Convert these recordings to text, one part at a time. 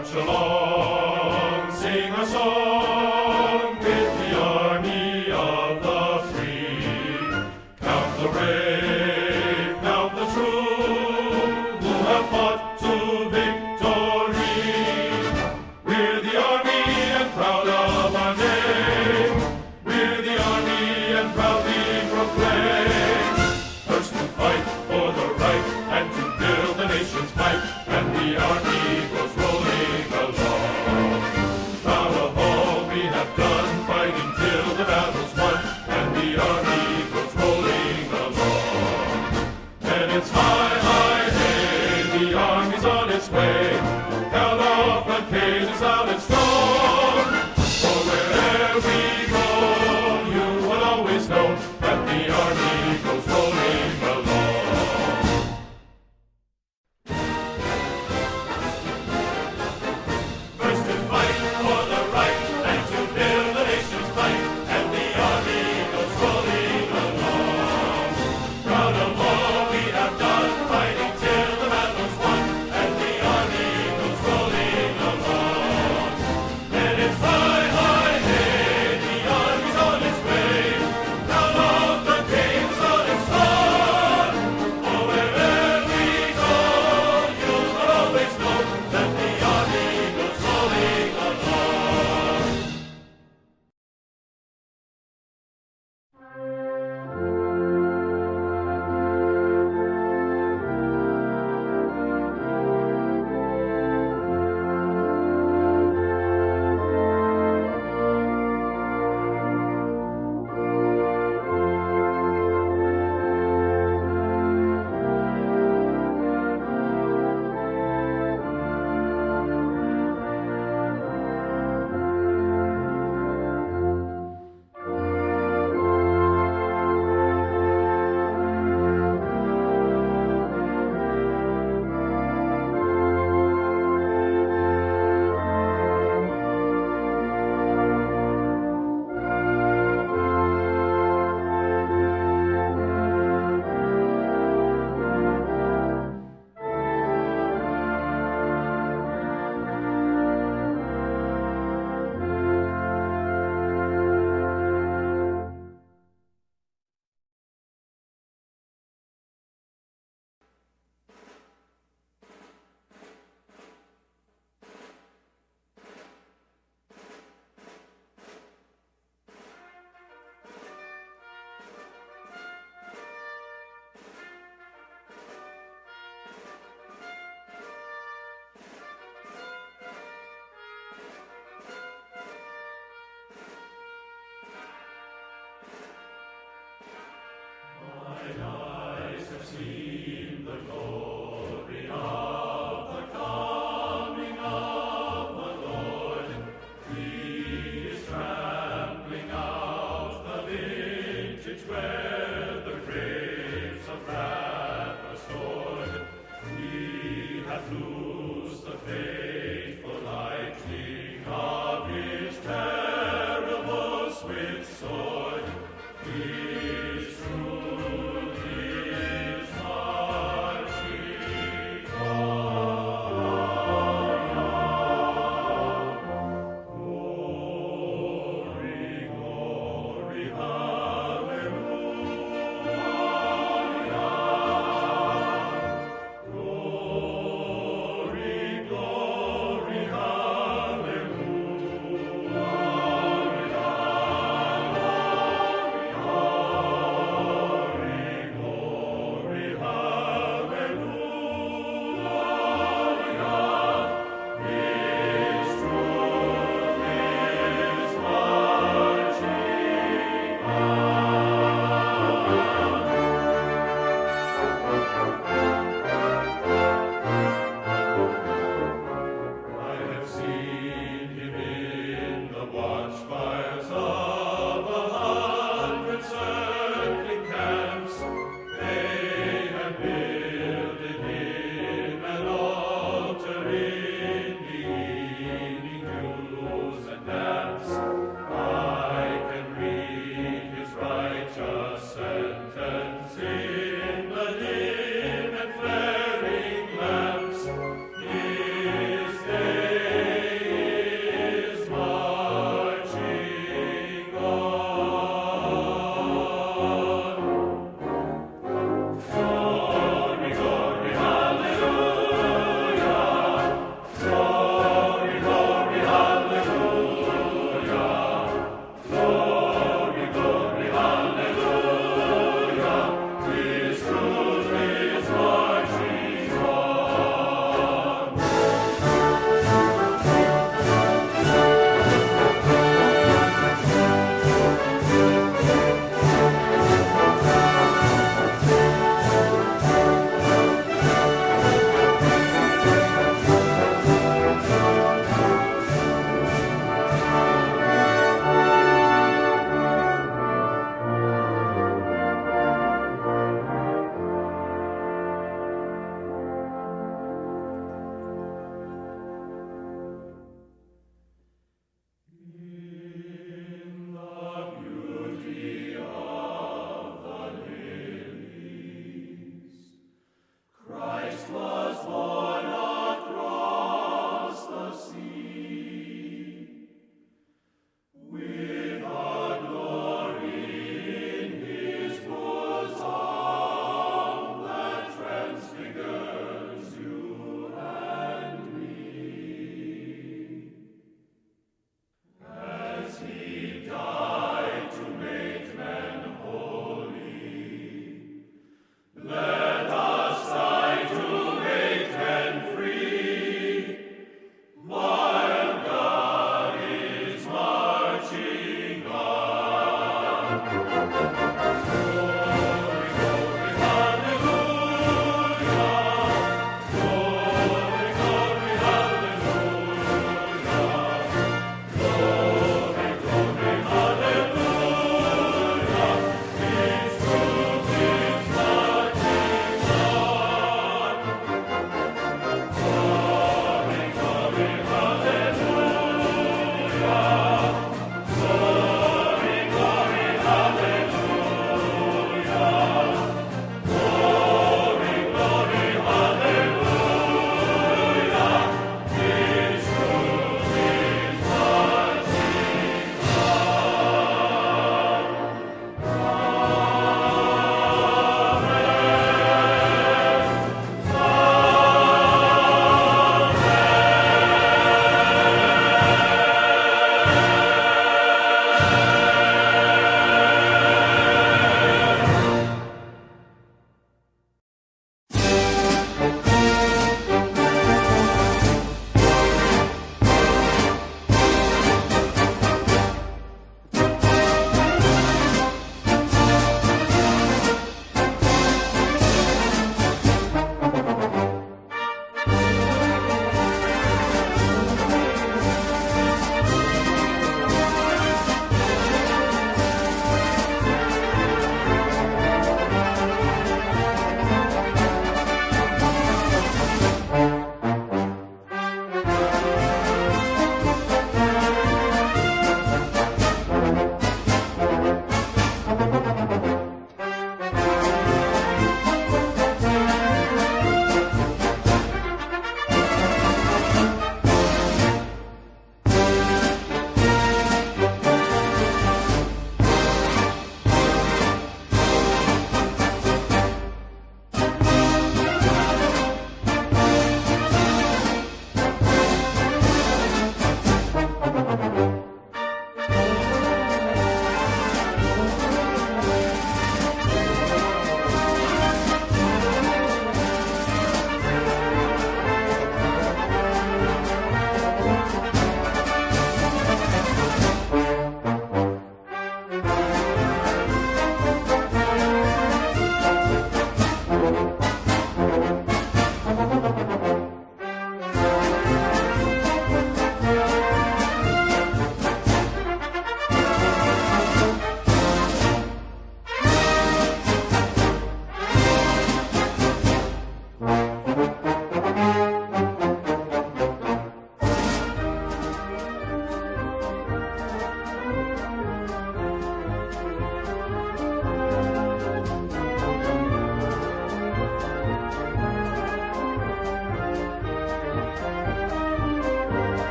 March along, sing a song with the army of the free. Count the brave, count the true, who have fought to victory. We're the army and proud of our name. We're the army and proudly proclaim. First to fight for the right and to build the nation's might. And the army goes rolling along. Proud of all we have done, fighting till the battle's won. And the army goes rolling along. And it's high, high, hey, the army's on its way. Count off the cages loud and strong. For wherever we go, you will always know that the army goes rolling along. First to fight for the right and to build the nation's might, and the army goes rolling along. Proud of all we have done, fighting till the battle's won, and the army goes rolling along. And it's high, high, hey, the army's on its way. Count off the games on its run. For wherever we go, you will always know that the army goes rolling along. Mine eyes have seen the glory of the coming of the Lord. He is trampling out the vintage where the grapes of wrath are stored. He hath loosed the faithful lightning of his terrible swift sword. His truth is marching on.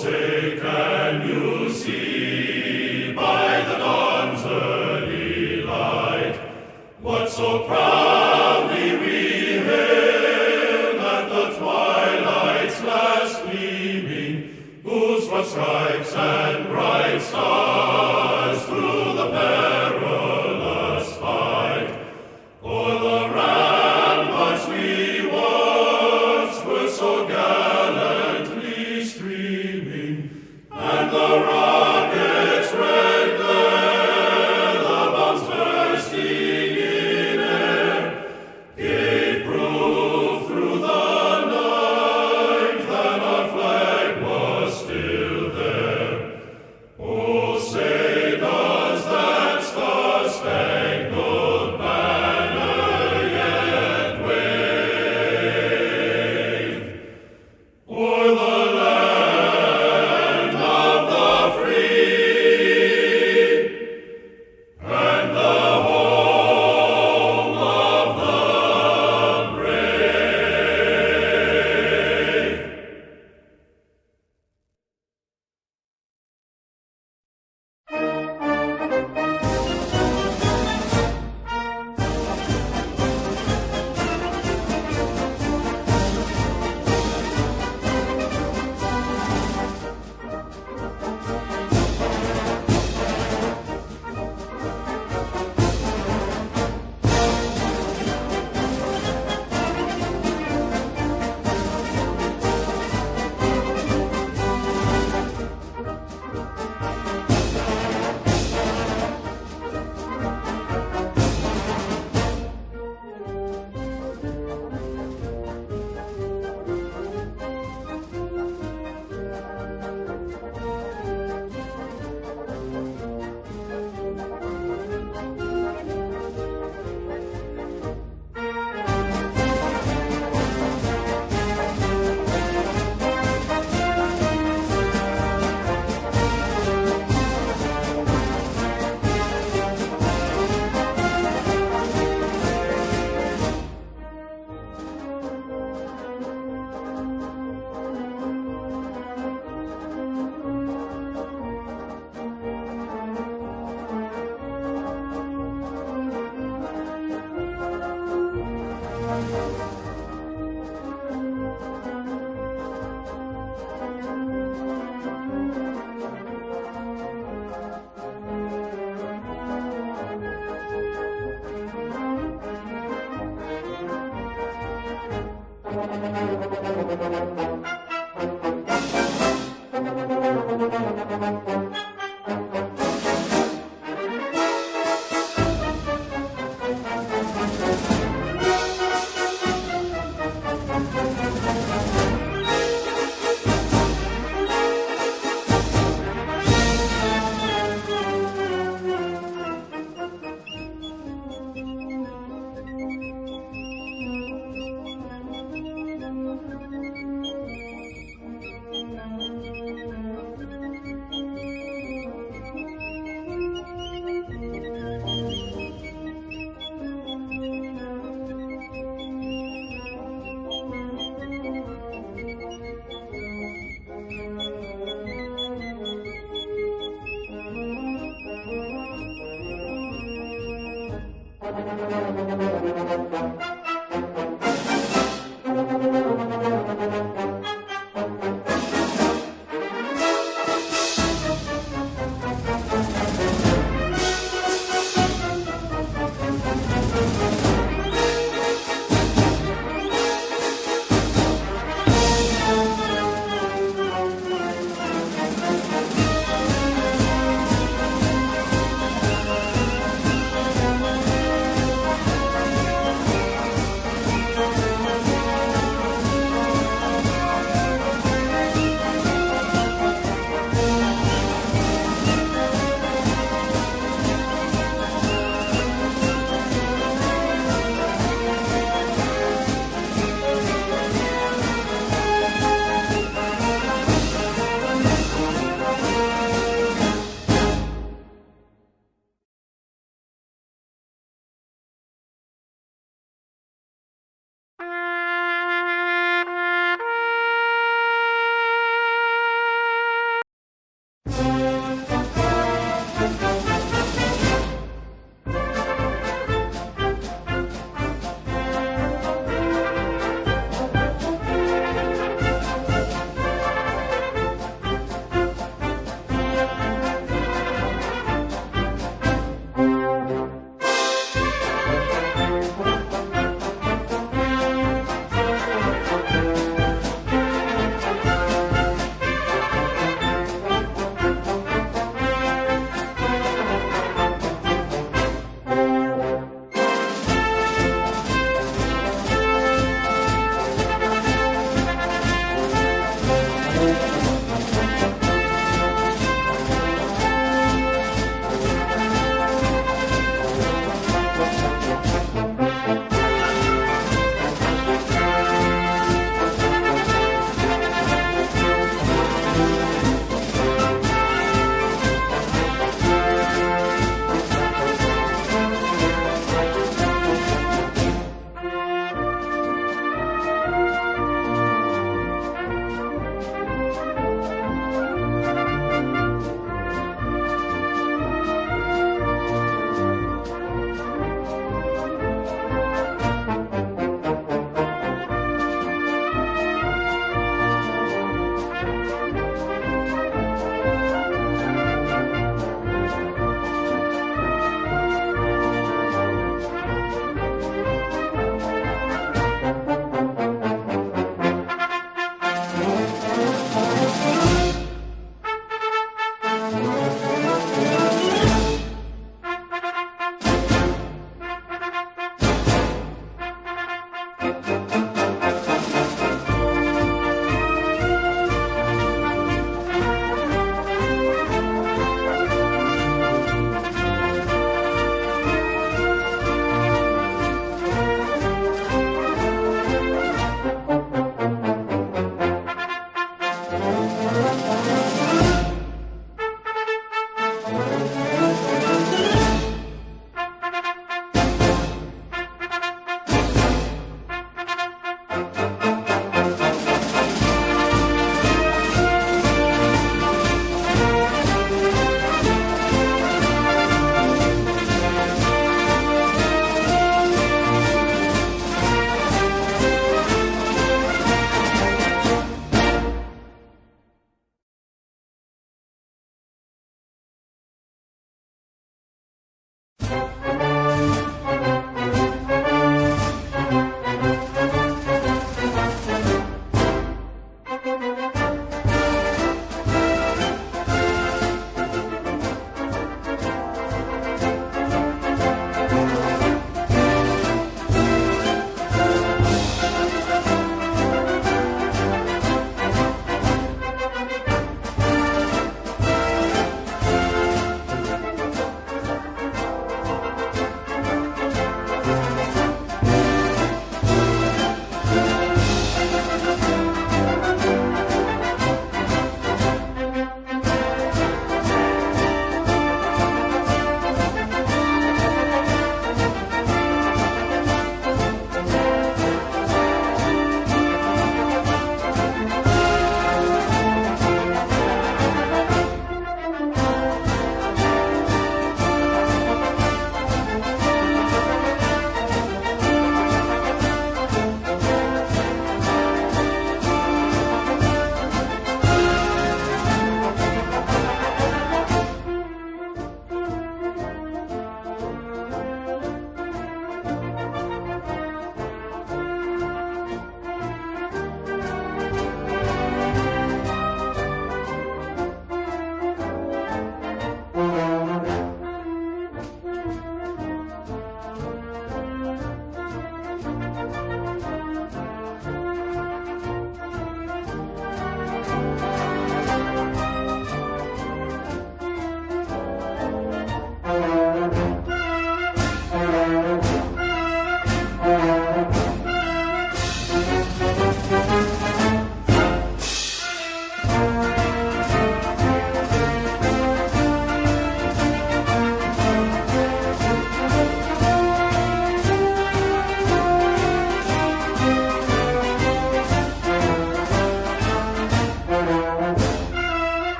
say, can you see by the dawn's early light what so proudly we hailed at the twilight's last gleaming, whose broad stripes and bright stars through the perilous fight o'er the ramparts we watched were so gallantly streaming, and the rockets' red glare, the bombs bursting in air, gave proof through the night that our flag was still there. Oh, say does that star-spangled banner yet wave o'er the land of the free and the home of the brave?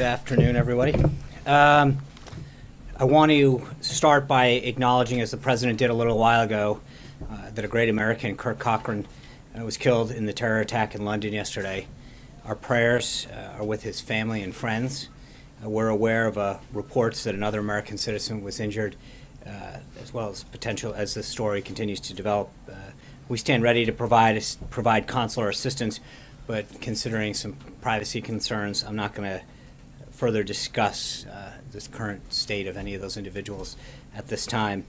afternoon, everybody. I want to start by acknowledging, as the president did a little while ago, that a great American, Kirk Cochran, was killed in the terror attack in London yesterday. Our prayers are with his family and friends. We're aware of reports that another American citizen was injured, as well as potential as this story continues to develop. We stand ready to provide consular assistance, but considering some privacy concerns, I'm not going to further discuss this current state of any of those individuals at this time.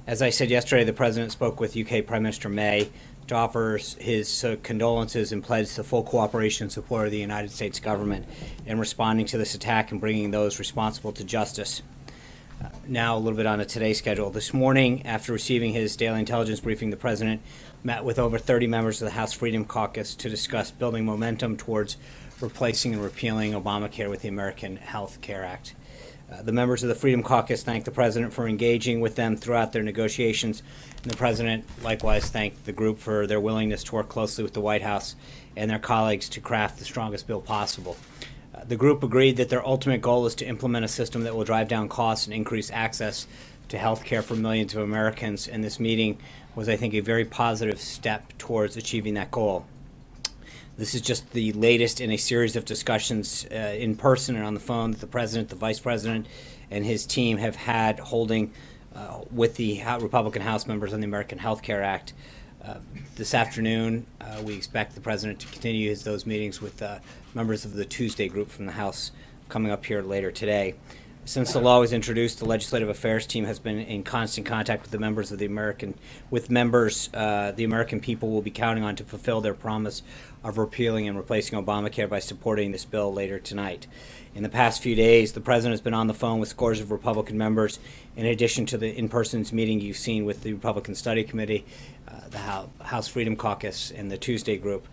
As I said yesterday, the president spoke with UK Prime Minister May to offer his condolences and pledge the full cooperation and support of the United States government in responding to this attack and bringing those responsible to justice. Now a little bit on a today's schedule. This morning, after receiving his daily intelligence briefing, the president met with over 30 members of the House Freedom Caucus to discuss building momentum towards replacing and repealing Obamacare with the American Health Care Act. The members of the Freedom Caucus thanked the president for engaging with them throughout their negotiations, and the president likewise thanked the group for their willingness to work closely with the White House and their colleagues to craft the strongest bill possible. The group agreed that their ultimate goal is to implement a system that will drive down costs and increase access to health care for millions of Americans, and this meeting was, I think, a very positive step towards achieving that goal. This is just the latest in a series of discussions in person and on the phone that the president, the vice president, and his team have had holding with the Republican House members on the American Health Care Act. This afternoon, we expect the president to continue those meetings with members of the Tuesday group from the House coming up here later today. Since the law was introduced, the Legislative Affairs team has been in constant contact with the members of the American people will be counting on to fulfill their promise of repealing and replacing Obamacare by supporting this bill later tonight. In the past few days, the president has been on the phone with scores of Republican members, in addition to the in-person meeting you've seen with the Republican Study Committee, the House Freedom Caucus, and the Tuesday group.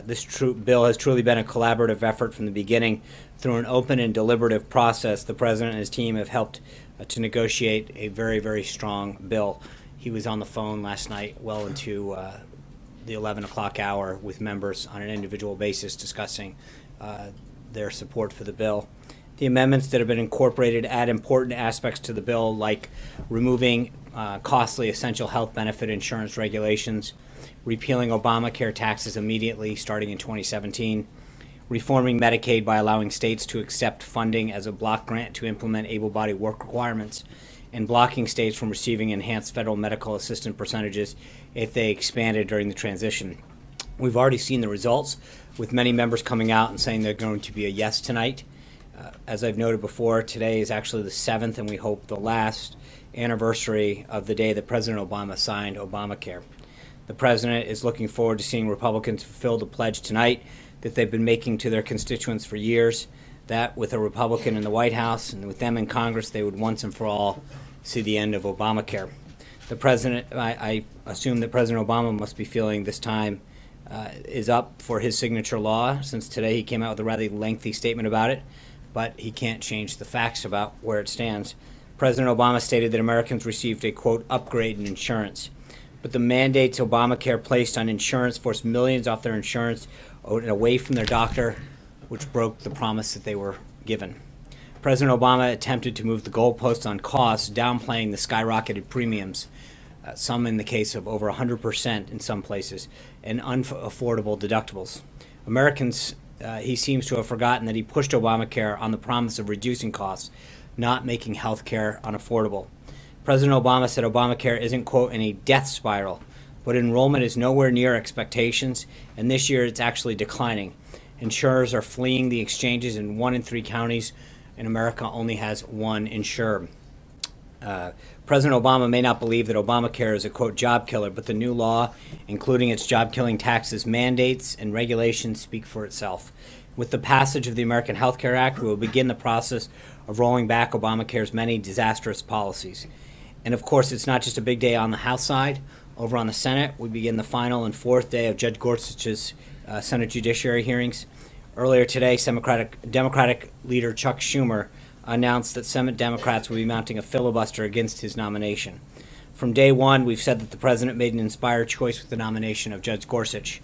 This bill has truly been a collaborative effort from the beginning. Through an open and deliberative process, the president and his team have helped to negotiate a very, very strong bill. He was on the phone last night well into the 11 o'clock hour with members on an individual basis discussing their support for the bill. The amendments that have been incorporated add important aspects to the bill, like removing costly essential health benefit insurance regulations, repealing Obamacare taxes immediately starting in 2017, reforming Medicaid by allowing states to accept funding as a block grant to implement able-bodied work requirements, and blocking states from receiving enhanced federal medical assistance percentages if they expanded during the transition. We've already seen the results, with many members coming out and saying they're going to be a yes tonight. As I've noted before, today is actually the 7th, and we hope the last anniversary of the day that President Obama signed Obamacare. The president is looking forward to seeing Republicans fulfill the pledge tonight that they've been making to their constituents for years, that with a Republican in the White House and with them in Congress, they would once and for all see the end of Obamacare. The president, I assume that President Obama must be feeling this time is up for his signature law, since today he came out with a rather lengthy statement about it, but he can't change the facts about where it stands. President Obama stated that Americans received a, quote, upgrade in insurance. But the mandates Obamacare placed on insurance forced millions off their insurance and away from their doctor, which broke the promise that they were given. President Obama attempted to move the goalposts on costs, downplaying the skyrocketed premiums, some in the case of over 100% in some places, and unaffordable deductibles. Americans, he seems to have forgotten that he pushed Obamacare on the promise of reducing costs, not making health care unaffordable. President Obama said Obamacare isn't, quote, in a death spiral, but enrollment is nowhere near expectations, and this year it's actually declining. Insurers are fleeing the exchanges, and 1 in 3 counties in America only has one insurer. President Obama may not believe that Obamacare is a, quote, job killer, but the new law, including its job-killing taxes, mandates, and regulations, speak for itself. With the passage of the American Health Care Act, we will begin the process of rolling back Obamacare's many disastrous policies. And of course, it's not just a big day on the House side. Over on the Senate, we begin the final and 4th day of Judge Gorsuch's Senate Judiciary hearings. Earlier today, Democratic leader Chuck Schumer announced that Senate Democrats will be mounting a filibuster against his nomination. From day one, we've said that the president made an inspired choice with the nomination of Judge Gorsuch.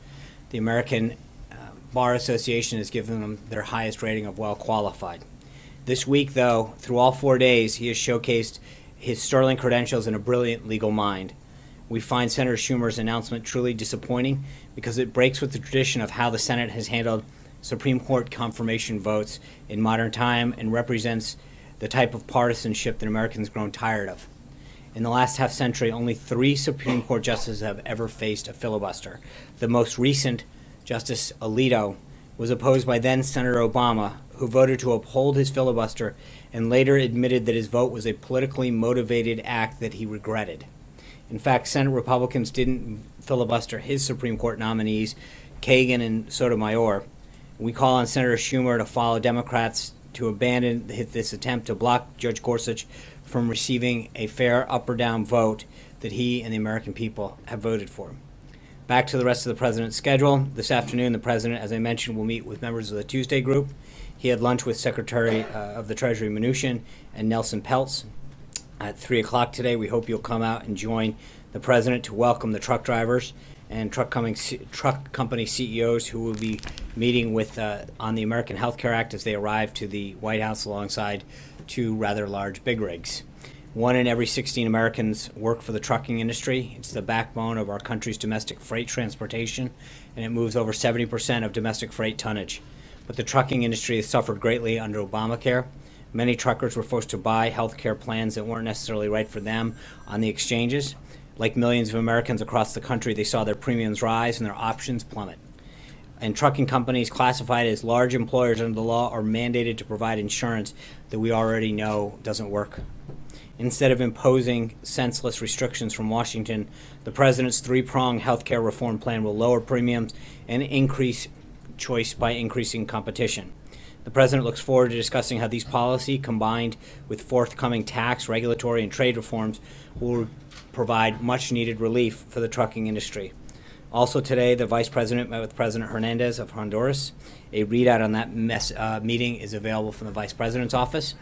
The American Bar Association has given them their highest rating of well qualified. This week, though, through all 4 days, he has showcased his sterling credentials and a brilliant legal mind. We find Senator Schumer's announcement truly disappointing because it breaks with the tradition of how the Senate has handled Supreme Court confirmation votes in modern time and represents the type of partisanship that Americans have grown tired of. In the last half century, only 3 Supreme Court justices have ever faced a filibuster. The most recent, Justice Alito, was opposed by then Senator Obama, who voted to uphold his filibuster and later admitted that his vote was a politically motivated act that he regretted. In fact, Senate Republicans didn't filibuster his Supreme Court nominees, Kagan and Sotomayor. We call on Senator Schumer to follow Democrats to abandon this attempt to block Judge Gorsuch from receiving a fair up or down vote that he and the American people have voted for. Back to the rest of the president's schedule. This afternoon, the president, as I mentioned, will meet with members of the Tuesday group. He had lunch with Secretary of the Treasury Mnuchin and Nelson Peltz at 3 o'clock today. We hope you'll come out and join the president to welcome the truck drivers and truck company CEOs who will be meeting with on the American Health Care Act as they arrive to the White House alongside 2 rather large big rigs. 1 in every 16 Americans work for the trucking industry. It's the backbone of our country's domestic freight transportation, and it moves over 70% of domestic freight tonnage. But the trucking industry has suffered greatly under Obamacare. Many truckers were forced to buy health care plans that weren't necessarily right for them on the exchanges. Like millions of Americans across the country, they saw their premiums rise and their options plummet. And trucking companies classified as large employers under the law are mandated to provide insurance that we already know doesn't work. Instead of imposing senseless restrictions from Washington, the president's 3-pronged health care reform plan will lower premiums and increase choice by increasing competition. The president looks forward to discussing how these policies, combined with forthcoming tax, regulatory, and trade reforms, will provide much-needed relief for the trucking industry. Also today, the vice president met with President Hernandez of Honduras. A readout on that meeting is available from the vice president's office.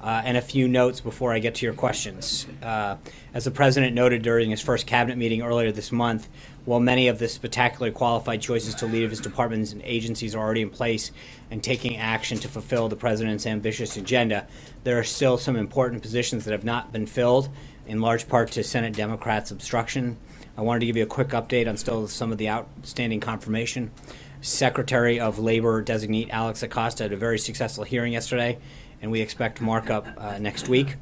And a few notes before I get to your questions. As the president noted during his first cabinet meeting earlier this month, while many of the spectacularly qualified choices to lead his departments and agencies are already in place and taking action to fulfill the president's ambitious agenda, there are still some important positions that have not been filled, in large part to Senate Democrats' obstruction. I wanted to give you a quick update on still some of the outstanding confirmation. Secretary of Labor designate Alex Acosta had a very successful hearing yesterday, and we expect markup next week.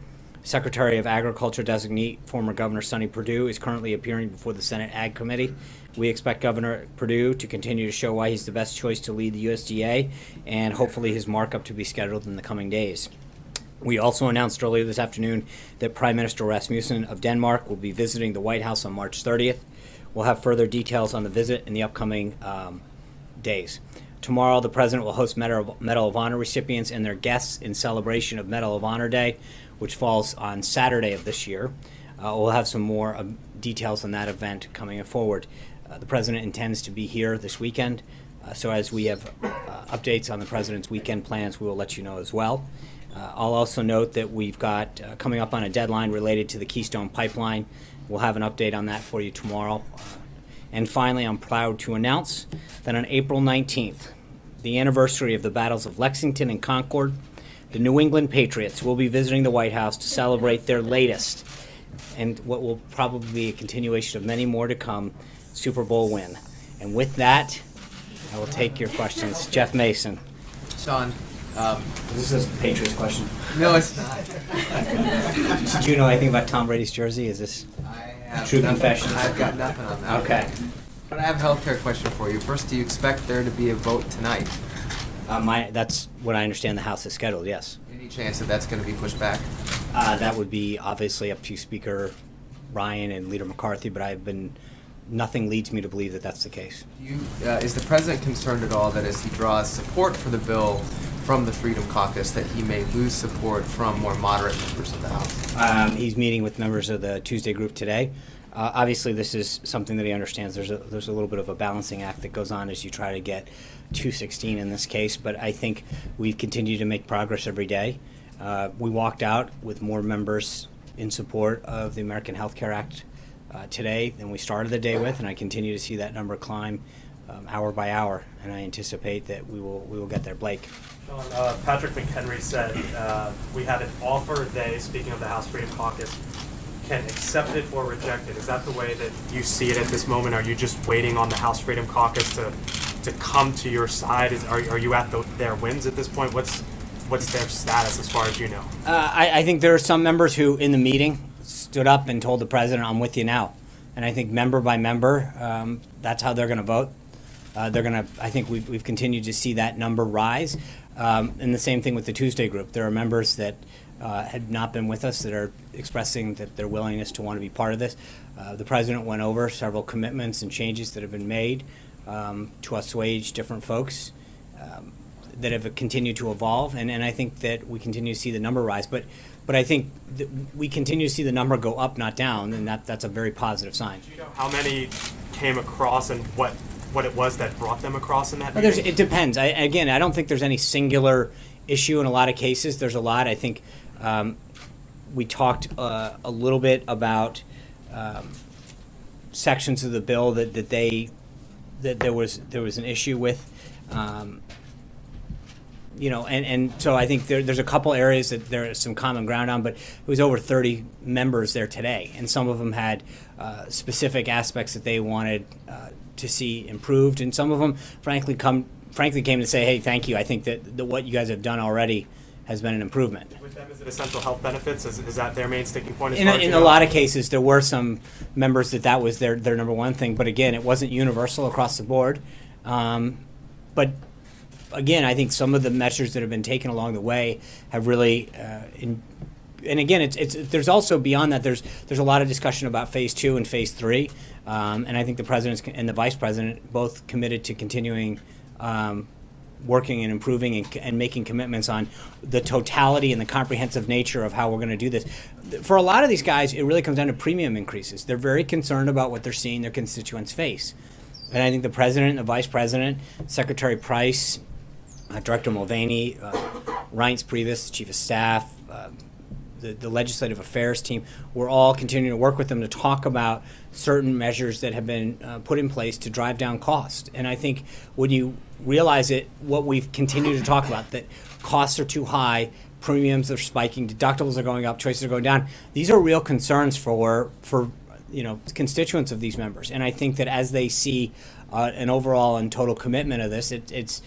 Secretary of Agriculture designate former Governor Sonny Perdue is currently appearing before the Senate Ag Committee. We expect Governor Perdue to continue to show why he's the best choice to lead the USDA, and hopefully his markup to be scheduled in the coming days. We also announced earlier this afternoon that Prime Minister Rasmussen of Denmark will be visiting the White House on March 30th. We'll have further details on the visit in the upcoming days. Tomorrow, the president will host Medal of Honor recipients and their guests in celebration of Medal of Honor Day, which falls on Saturday of this year. We'll have some more details on that event coming forward. The president intends to be here this weekend, so as we have updates on the president's weekend plans, we will let you know as well. I'll also note that we've got coming up on a deadline related to the Keystone Pipeline. We'll have an update on that for you tomorrow. And finally, I'm proud to announce that on April 19th, the anniversary of the battles of Lexington and Concord, the New England Patriots will be visiting the White House to celebrate their latest, and what will probably be a continuation of many more to come, Super Bowl win. And with that, I will take your questions. Jeff Mason. Sean. This is a Patriots question. No, it's not. Do you know anything about Tom Brady's jersey? Is this true confession? I've got nothing on that. Okay. But I have a healthcare question for you. First, do you expect there to be a vote tonight? That's what I understand the House is scheduled, yes. Any chance that that's going to be pushed back? That would be obviously up to Speaker Ryan and Leader McCarthy, but nothing leads me to believe that that's the case. Is the president concerned at all that as he draws support for the bill from the Freedom Caucus that he may lose support from more moderate members of the House? He's meeting with members of the Tuesday group today. Obviously, this is something that he understands. There's a little bit of a balancing act that goes on as you try to get 216 in this case, but I think we've continued to make progress every day. We walked out with more members in support of the American Health Care Act today than we started the day with, and I continue to see that number climb hour by hour, and I anticipate that we will get there. Blake. Sean, Patrick McHenry said we have an offer. They, speaking of the House Freedom Caucus, can accept it or reject it. Is that the way that you see it at this moment? Are you just waiting on the House Freedom Caucus to come to your side? Are you at their whims at this point? What's their status as far as you know? I think there are some members who, in the meeting, stood up and told the president, "I'm with you now." And I think member by member, that's how they're going to vote. I think we've continued to see that number rise. And the same thing with the Tuesday group. There are members that had not been with us that are expressing that their willingness to want to be part of this. The president went over several commitments and changes that have been made to assuage different folks that have continued to evolve. And I think that we continue to see the number rise. But I think we continue to see the number go up, not down, and that's a very positive sign. Do you know how many came across and what it was that brought them across in that meeting? It depends. I don't think there's any singular issue in a lot of cases. There's a lot. I think we talked a little bit about sections of the bill that there was an issue with. And so I think there's a couple areas that there is some common ground on, but it was over 30 members there today, and some of them had specific aspects that they wanted to see improved, and some of them, frankly, came to say, "Hey, thank you. I think that what you guys have done already has been an improvement." With them, is it essential health benefits? Is that their main sticking point? In a lot of cases, there were some members that was their number one thing, but again, it wasn't universal across the board. But again, I think some of the measures that have been taken along the way have really, and again, it's there's also beyond that. There's a lot of discussion about phase 2 and phase 3, and I think the president and the vice president both committed to continuing working and improving and making commitments on the totality and the comprehensive nature of how we're going to do this. For a lot of these guys, it really comes down to premium increases. They're very concerned about what they're seeing their constituents face, and I think the president, the vice president, Secretary Price, Director Mulvaney, Reince Priebus, Chief of Staff, the Legislative Affairs team, we're all continuing to work with them to talk about certain measures that have been put in place to drive down cost. And I think when you realize it, what we've continued to talk about, that costs are too high, premiums are spiking, deductibles are going up, choices are going down, these are real concerns for constituents of these members. And I think that as they see an overall and total commitment of this, it's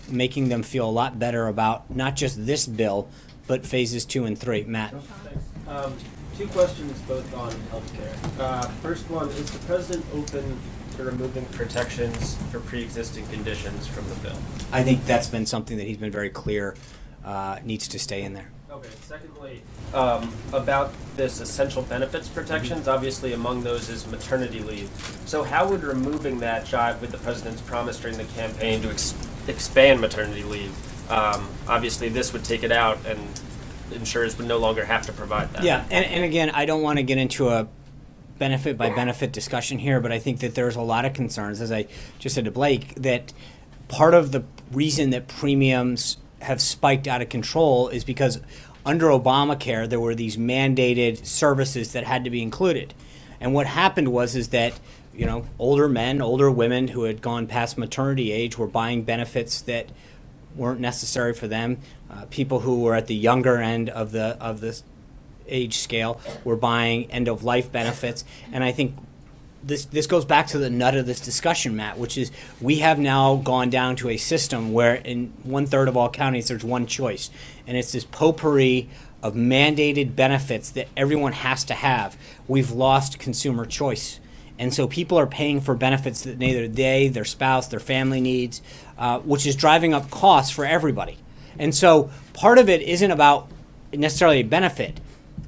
making them feel a lot better about not just this bill, but phases 2 and 3. Matt. Thanks. 2 questions, both on healthcare. First one, is the president open to removing protections for pre-existing conditions from the bill? I think that's been something that he's been very clear needs to stay in there. Okay. Secondly, about this essential benefits protections, obviously among those is maternity leave. So how would removing that jive with the president's promise during the campaign to expand maternity leave? Obviously, this would take it out, and insurers would no longer have to provide that. Yeah, and again, I don't want to get into a benefit by benefit discussion here, but I think that there's a lot of concerns, as I just said to Blake, that part of the reason that premiums have spiked out of control is because under Obamacare, there were these mandated services that had to be included. And what happened is that older men, older women who had gone past maternity age were buying benefits that weren't necessary for them. People who were at the younger end of the age scale were buying end-of-life benefits. And I think this goes back to the nut of this discussion, Matt, which is we have now gone down to a system where in 1/3 of all counties there's one choice. And it's this potpourri of mandated benefits that everyone has to have. We've lost consumer choice. And so people are paying for benefits that neither they, their spouse, their family needs, which is driving up costs for everybody. And so part of it isn't about necessarily a benefit.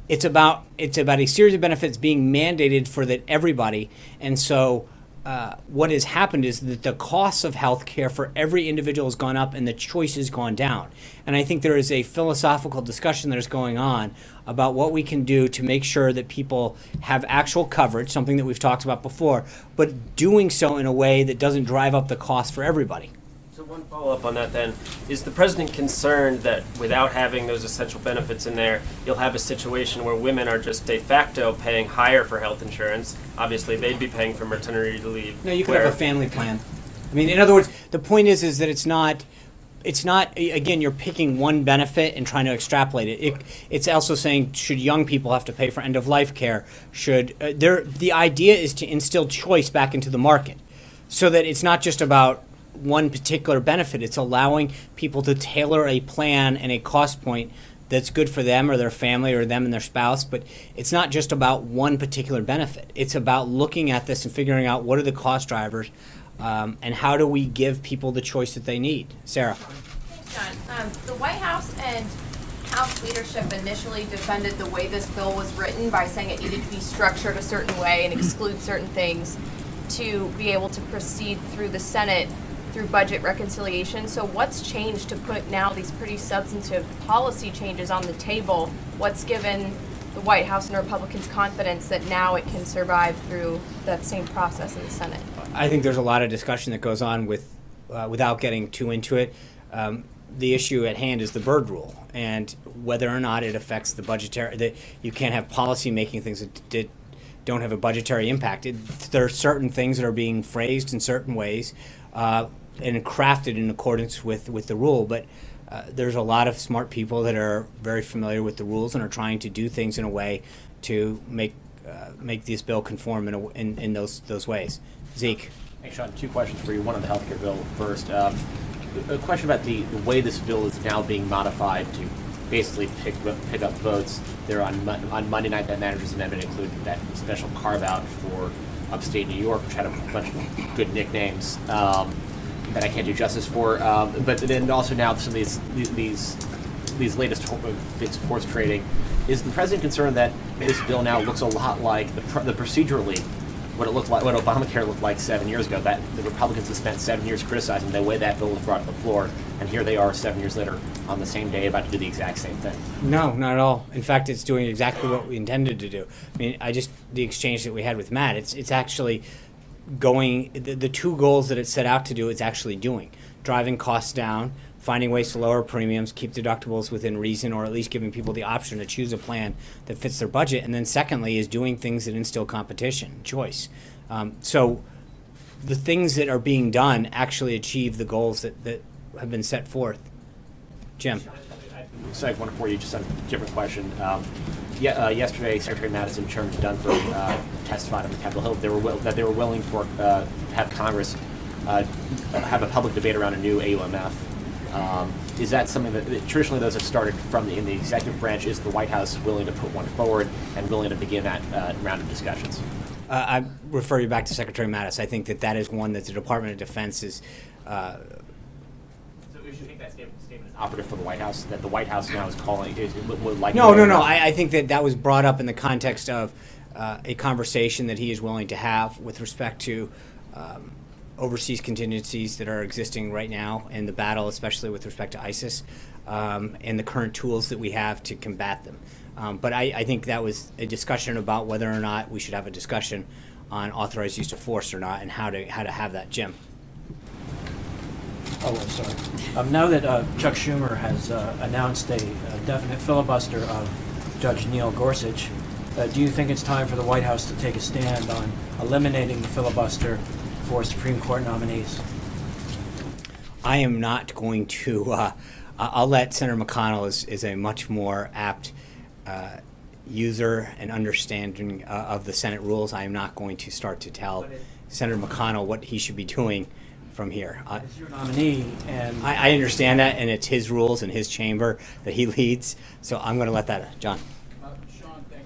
It's about a series of benefits being mandated for that everybody. And so what has happened is that the costs of health care for every individual has gone up and the choice has gone down. And I think there is a philosophical discussion that is going on about what we can do to make sure that people have actual coverage, something that we've talked about before, but doing so in a way that doesn't drive up the cost for everybody. So one follow-up on that then, is the president concerned that without having those essential benefits in there, you'll have a situation where women are just de facto paying higher for health insurance? Obviously, they'd be paying for maternity leave. No, you could have a family plan. I mean, in other words, the point is that it's not, again, you're picking one benefit and trying to extrapolate it. It's also saying, should young people have to pay for end-of-life care? The idea is to instill choice back into the market so that it's not just about one particular benefit. It's allowing people to tailor a plan and a cost point that's good for them or their family or them and their spouse, but it's not just about one particular benefit. It's about looking at this and figuring out what are the cost drivers and how do we give people the choice that they need. Sarah. Thanks, John. The White House and House leadership initially defended the way this bill was written by saying it needed to be structured a certain way and exclude certain things to be able to proceed through the Senate through budget reconciliation. So what's changed to put now these pretty substantive policy changes on the table? What's given the White House and Republicans confidence that now it can survive through that same process in the Senate? I think there's a lot of discussion that goes on without getting too into it. The issue at hand is the Byrd Rule and whether or not it affects the budgetary. That you can't have policy making things that don't have a budgetary impact. There are certain things that are being phrased in certain ways and crafted in accordance with the rule, but there's a lot of smart people that are very familiar with the rules and are trying to do things in a way to make this bill conform in those ways. Zeke. Hey, Sean, two questions for you. One on the healthcare bill first. A question about the way this bill is now being modified to basically pick up votes. There on Monday night, that manager's amendment included that special carve out for upstate New York, which had a bunch of good nicknames that I can't do justice for. But then also now some of these latest bits of horse trading. Is the president concerned that this bill now looks a lot like the procedurally what it looked like, what Obamacare looked like 7 years ago? That the Republicans have spent 7 years criticizing the way that bill was brought to the floor, and here they are 7 years later on the same day about to do the exact same thing. No, not at all. In fact, it's doing exactly what we intended to do. I mean, the exchange that we had with Matt, it's actually going, the two goals that it set out to do, it's actually doing. Driving costs down, finding ways to lower premiums, keep deductibles within reason, or at least giving people the option to choose a plan that fits their budget. And then secondly is doing things that instill competition, choice. So the things that are being done actually achieve the goals that have been set forth. Jim. So I have one for you, just on a different question. Yesterday, Secretary Madison and Chairman Dunford testified on Capitol Hill that they were willing to have Congress have a public debate around a new AUMF. Is that something that traditionally those have started from in the executive branch? Is the White House willing to put one forward and willing to begin that round of discussions? I refer you back to Secretary Mattis. I think that is one that the Department of Defense is. So we should take that statement as operative for the White House, that the White House now is calling would like. No. I think that was brought up in the context of a conversation that he is willing to have with respect to overseas contingencies that are existing right now in the battle, especially with respect to ISIS, and the current tools that we have to combat them. But I think that was a discussion about whether or not we should have a discussion on authorized use of force or not, and how to have that. Jim. Oh, I'm sorry. Now that Chuck Schumer has announced a definite filibuster of Judge Neil Gorsuch, do you think it's time for the White House to take a stand on eliminating the filibuster for Supreme Court nominees? I am not going to. I'll let Senator McConnell is a much more apt user and understanding of the Senate rules. I am not going to start to tell Senator McConnell what he should be doing from here. It's your nominee, and I understand that, and it's his rules and his chamber that he leads. So I'm going to let that, John. Sean, thank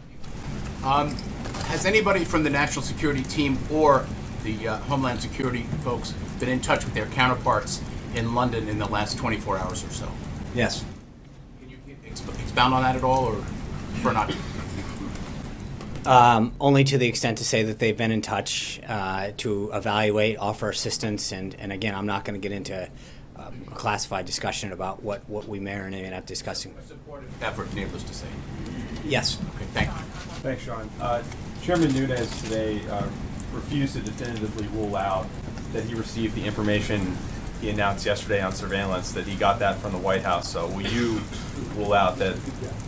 you. Has anybody from the National Security Team or the Homeland Security folks been in touch with their counterparts in London in the last 24 hours or so? Yes. Can you expound on that at all, or for not? Only to the extent to say that they've been in touch to evaluate, offer assistance, and again, I'm not going to get into a classified discussion about what we may or may not be discussing. A supportive effort, needless to say. Yes. Okay, thank you. Thanks, Sean. Chairman Nunes today refused to definitively rule out that he received the information he announced yesterday on surveillance, that he got that from the White House. So will you rule out that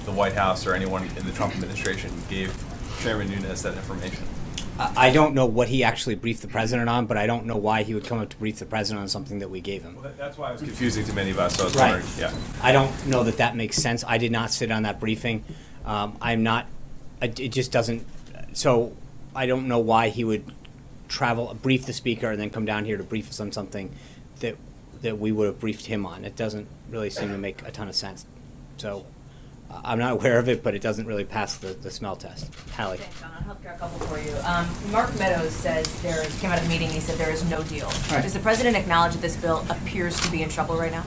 the White House or anyone in the Trump administration gave Chairman Nunes that information? I don't know what he actually briefed the president on, but I don't know why he would come up to brief the president on something that we gave him. Well, that's why it was confusing to many of us, so I was Right. wondering, yeah. I don't know that that makes sense. I did not sit on that briefing. I'm not, it just doesn't, so I don't know why he would brief the speaker and then come down here to brief us on something that we would have briefed him on. It doesn't really seem to make a ton of sense. So I'm not aware of it, but it doesn't really pass the smell test. Hallie. Thanks, John. I'll healthcare a couple for you. Mark Meadows says came out of the meeting, he said there is no deal. Right. Does the president acknowledge that this bill appears to be in trouble right now?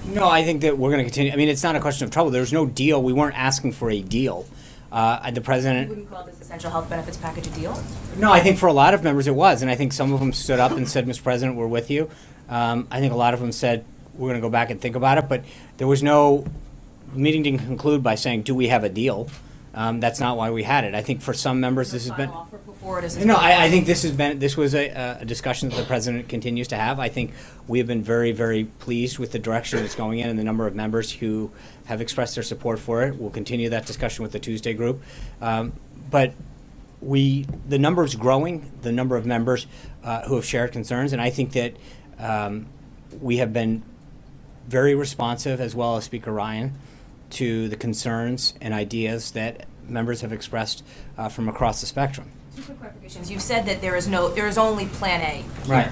No, I think that we're going to continue. I mean, it's not a question of trouble. There's no deal. We weren't asking for a deal. The You president. wouldn't call this essential health benefits package a deal? No, I think for a lot of members it was, and I think some of them stood up and said, "Mr. President, we're with you." I think a lot of them said, "We're going to go back and think about it," but there was no. The meeting didn't conclude by saying, "Do we have a deal?" That's not why we had it. I think for some members this has been. Final offer before it is. No, I think this was a discussion that the president continues to have. I think we have been very, very pleased with the direction it's going in and the number of members who have expressed their support for it. We'll continue that discussion with the Tuesday group. But the number is growing, the number of members who have shared concerns, and I think that we have been very responsive, as well as Speaker Ryan, to the concerns and ideas that members have expressed from across the spectrum. Two quick clarifications. You've said that there is only Plan A. Right.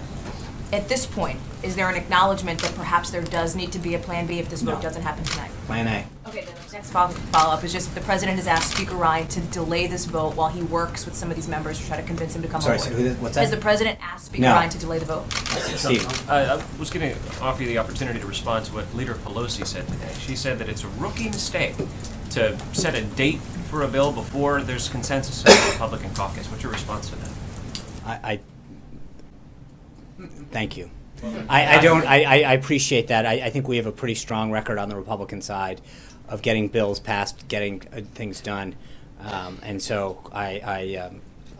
At this point, is there an acknowledgement that perhaps there does need to be a Plan B if this vote No. doesn't happen tonight? Plan A. Okay, then the next follow-up is just the president has asked Speaker Ryan to delay this vote while he works with some of these members to try to convince him to come Sorry, aboard. so what's that? Has the president asked Speaker No. Ryan to delay the vote? Steve. I was going to offer you the opportunity to respond to what Leader Pelosi said today. She said that it's a rookie mistake to set a date for a bill before there's consensus in the Republican caucus. What's your response to that? Thank you. I appreciate that. I think we have a pretty strong record on the Republican side of getting bills passed, getting things done. And so I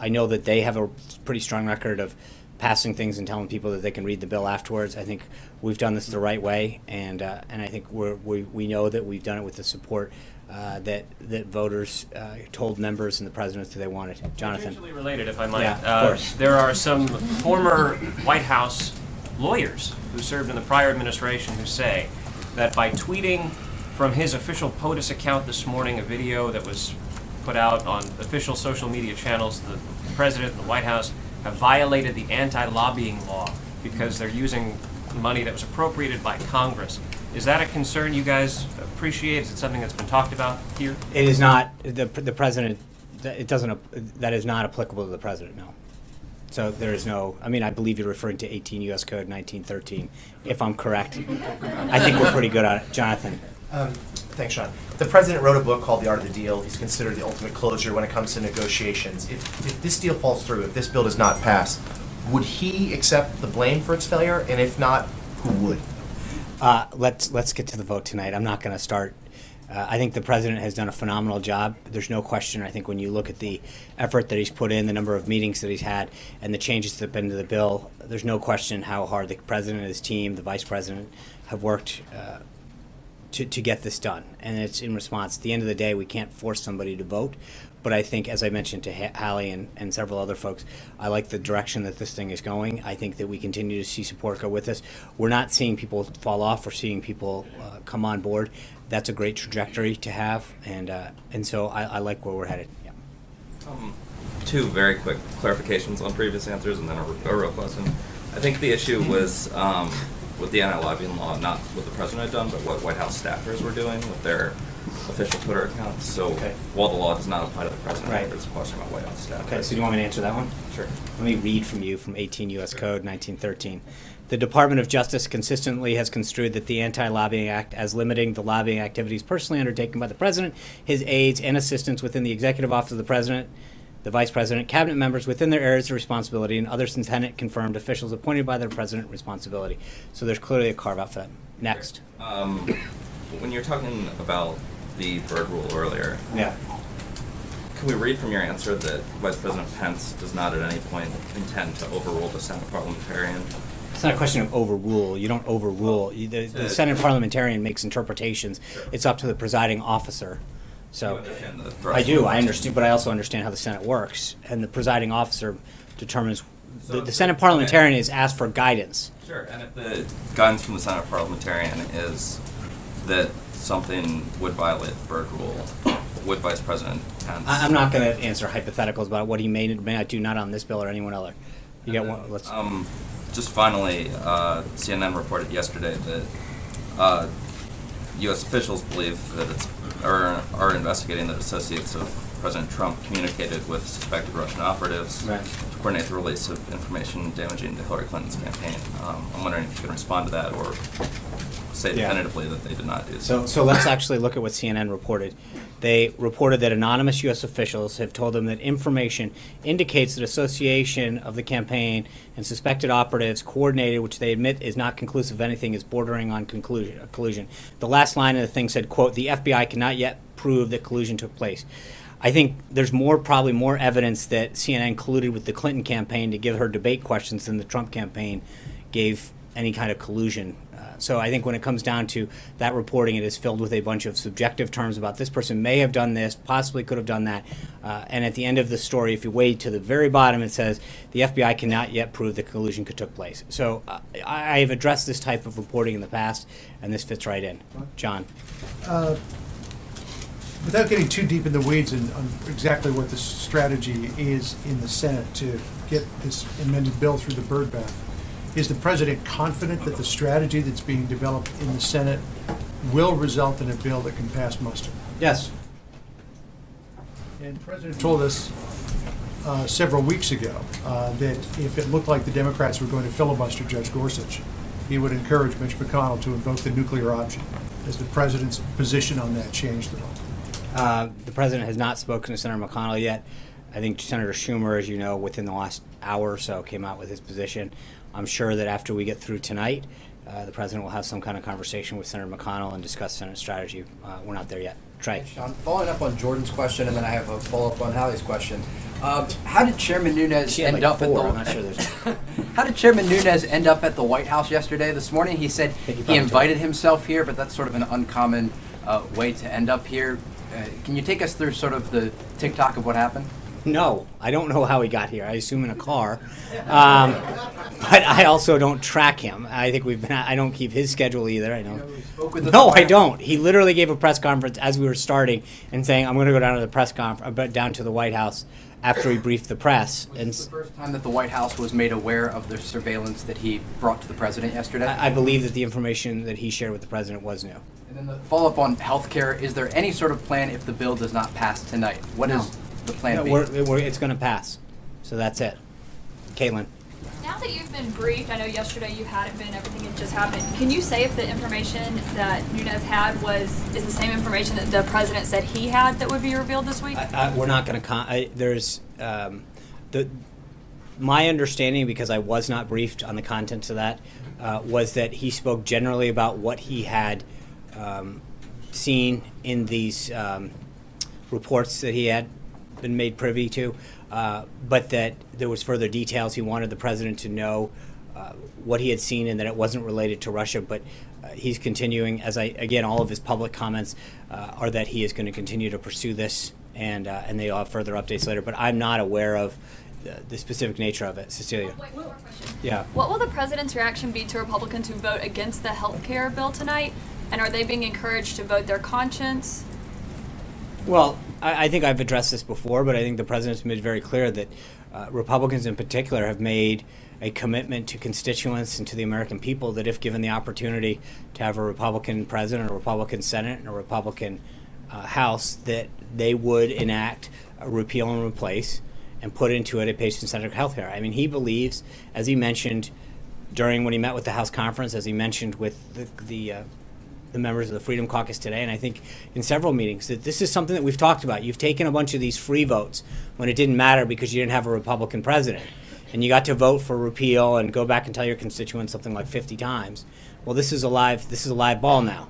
know that they have a pretty strong record of passing things and telling people that they can read the bill afterwards. I think we've done this the right way, and I think we know that we've done it with the support that voters told members and the president that they wanted. Jonathan. Tangentially related, if I might. Yeah, of course. There are some former White House lawyers who served in the prior administration who say that by tweeting from his official POTUS account this morning a video that was put out on official social media channels, the president and the White House have violated the anti-lobbying law because they're using money that was appropriated by Congress. Is that a concern you guys appreciate? Is it something that's been talked about here? It is not the president. It doesn't. That is not applicable to the president. No. So there is no. I mean, I believe you're referring to 18 U.S. Code 1913, if I'm correct. I think we're pretty good on it, Jonathan. Thanks, Sean. The president wrote a book called The Art of the Deal. He's considered the ultimate closer when it comes to negotiations. If this deal falls through, if this bill does not pass, would he accept the blame for its failure? And if not, who would? Let's get to the vote tonight. I'm not going to start. I think the president has done a phenomenal job. There's no question. I think when you look at the effort that he's put in, the number of meetings that he's had, and the changes that have been to the bill, there's no question how hard the president and his team, the vice president, have worked to get this done. And it's in response. At the end of the day, we can't force somebody to vote. But I think, as I mentioned to Hallie and several other folks, I like the direction that this thing is going. I think that we continue to see support go with us. We're not seeing people fall off. We're seeing people come on board. That's a great trajectory to have, and so I like where we're headed. Yeah. Two very quick clarifications on previous answers, and then a real question. I think the issue was with the anti-lobbying law, not what the president had done, but what White House staffers were doing with their official Twitter accounts. So while the law does not apply to the president, there's a question about White House staffers. Okay, so do you want me to answer that one? Sure. Let me read from you from 18 U.S. Code 1913. The Department of Justice consistently has construed that the Anti-Lobbying Act as limiting the lobbying activities personally undertaken by the President, his aides, and assistants within the Executive Office of the President, the Vice President, Cabinet members within their areas of responsibility, and other Senate-confirmed officials appointed by the President responsibility. So there's clearly a carve-out for that. Next. When you're talking about the Byrd rule earlier, yeah. Can we read from your answer that Vice President Pence does not at any point intend to overrule the Senate parliamentarian? It's not a question of overrule. You don't overrule. The Senate parliamentarian makes interpretations. Sure. It's up to the presiding officer So understand the I thrust do. of I it. understand, but I also understand how the Senate works, and the presiding officer determines. So The Senate parliamentarian is asked for guidance. Sure, and if the guidance from the Senate parliamentarian is that something would violate the Byrd rule, would Vice President Pence? I'm not going to answer hypotheticals about what he may not do, not on this bill or anyone other. You got one. Let's. Just finally, CNN reported yesterday that U.S. officials believe that are investigating that associates of President Trump communicated with suspected Russian operatives Right. to coordinate the release of information damaging to Hillary Clinton's campaign. I'm wondering if you can respond to that or say Yeah. definitively that they did not do so. So let's actually look at what CNN reported. They reported that anonymous U.S. officials have told them that information indicates that association of the campaign and suspected operatives coordinated, which they admit is not conclusive of anything, is bordering on collusion. The last line of the thing said, quote, "The FBI cannot yet prove that collusion took place." I think there's probably more evidence that CNN colluded with the Clinton campaign to give her debate questions than the Trump campaign gave any kind of collusion. So I think when it comes down to that reporting, it is filled with a bunch of subjective terms about this person may have done this, possibly could have done that. And at the end of the story, if you wade to the very bottom, it says the FBI cannot yet prove that collusion took place. So I have addressed this type of reporting in the past, and this fits right in. John. Without getting too deep in the weeds on exactly what the strategy is in the Senate to get this amended bill through the bird bath, is the president confident that the strategy that's being developed in the Senate will result in a bill that can pass muster? Yes. And the president told us several weeks ago that if it looked like the Democrats were going to filibuster Judge Gorsuch, he would encourage Mitch McConnell to invoke the nuclear option. Has the president's position on that changed at all? The president has not spoken to Senator McConnell yet. I think Senator Schumer, as you know, within the last hour or so came out with his position. I'm sure that after we get through tonight, the president will have some kind of conversation with Senator McConnell and discuss Senate strategy. We're not there yet. Trey. Sean, following up on Jordan's question, and then I have a follow-up on Hallie's question. How did Chairman Nunes She had end like up at four. the? I'm not sure there's. How did Chairman Nunes end up at the White House yesterday? This morning, he said he invited himself here, but that's sort of an uncommon way to end up here. Can you take us through sort of the tick-tock of what happened? No, I don't know how he got here. I assume in a car, but I also don't track him. I think I don't keep his schedule either. I don't. No, I don't. He literally gave a press conference as we were starting and saying, "I'm going to go down to the press conference, down to the White House." After he briefed the press. Was this the first time that the White House was made aware of the surveillance that he brought to the president yesterday? I believe that the information that he shared with the president was new. And then the follow-up on healthcare: is there any sort of plan if the bill does not pass tonight? What is the plan B? It's going to pass. So that's it. Caitlin. Now that you've been briefed, I know yesterday you hadn't been, everything had just happened. Can you say if the information that Nunes had is the same information that the president said he had that would be revealed this week? We're not going to. My understanding, because I was not briefed on the contents of that, was that he spoke generally about what he had seen in these reports that he had been made privy to, but that there was further details. He wanted the president to know what he had seen and that it wasn't related to Russia, but he's continuing, again, all of his public comments are that he is going to continue to pursue this, and they'll have further updates later, but I'm not aware of the specific nature of it. Cecilia. Wait, one more question. Yeah. What will the president's reaction be to Republicans who vote against the health care bill tonight? And are they being encouraged to vote their conscience? Well, I think I've addressed this before, but I think the president's made very clear that Republicans in particular have made a commitment to constituents and to the American people that if given the opportunity to have a Republican president, a Republican Senate, and a Republican House, that they would enact a repeal and replace and put into it a patient-centered health care. I mean, he believes, as he mentioned when he met with the House conference, as he mentioned with the members of the Freedom Caucus today, and I think in several meetings, that this is something that we've talked about. You've taken a bunch of these free votes when it didn't matter because you didn't have a Republican president. And you got to vote for repeal and go back and tell your constituents something like 50 times. Well, this is a live ball now.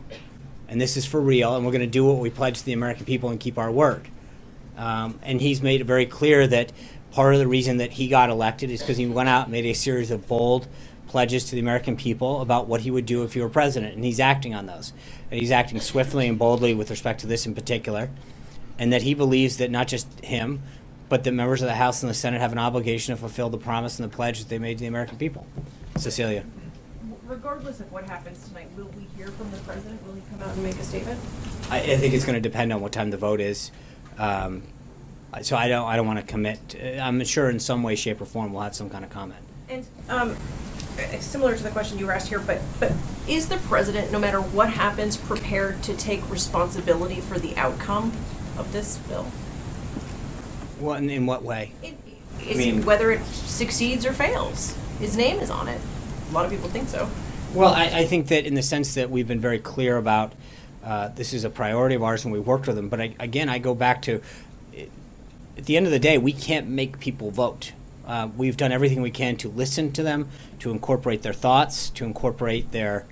And this is for real, and we're going to do what we pledged to the American people and keep our word. And he's made it very clear that part of the reason that he got elected is because he went out and made a series of bold pledges to the American people about what he would do if he were president, and he's acting on those. And he's acting swiftly and boldly with respect to this in particular. and that he believes that not just him, but the members of the House and the Senate have an obligation to fulfill the promise and the pledge that they made to the American people. Cecilia. Regardless of what happens tonight, will we hear from the president? Will he come out and make a statement? I think it's going to depend on what time the vote is. So I don't want to commit. I'm sure in some way, shape, or form we'll have some kind of comment. And similar to the question you were asked here, but is the president, no matter what happens, prepared to take responsibility for the outcome of this bill? Well, in what way? Whether it succeeds or fails. His name is on it. A lot of people think so. Well, I think that in the sense that we've been very clear about this is a priority of ours and we worked with them. But I go back to, at the end of the day, we can't make people vote. We've done everything we can to listen to them, to incorporate their thoughts, to incorporate their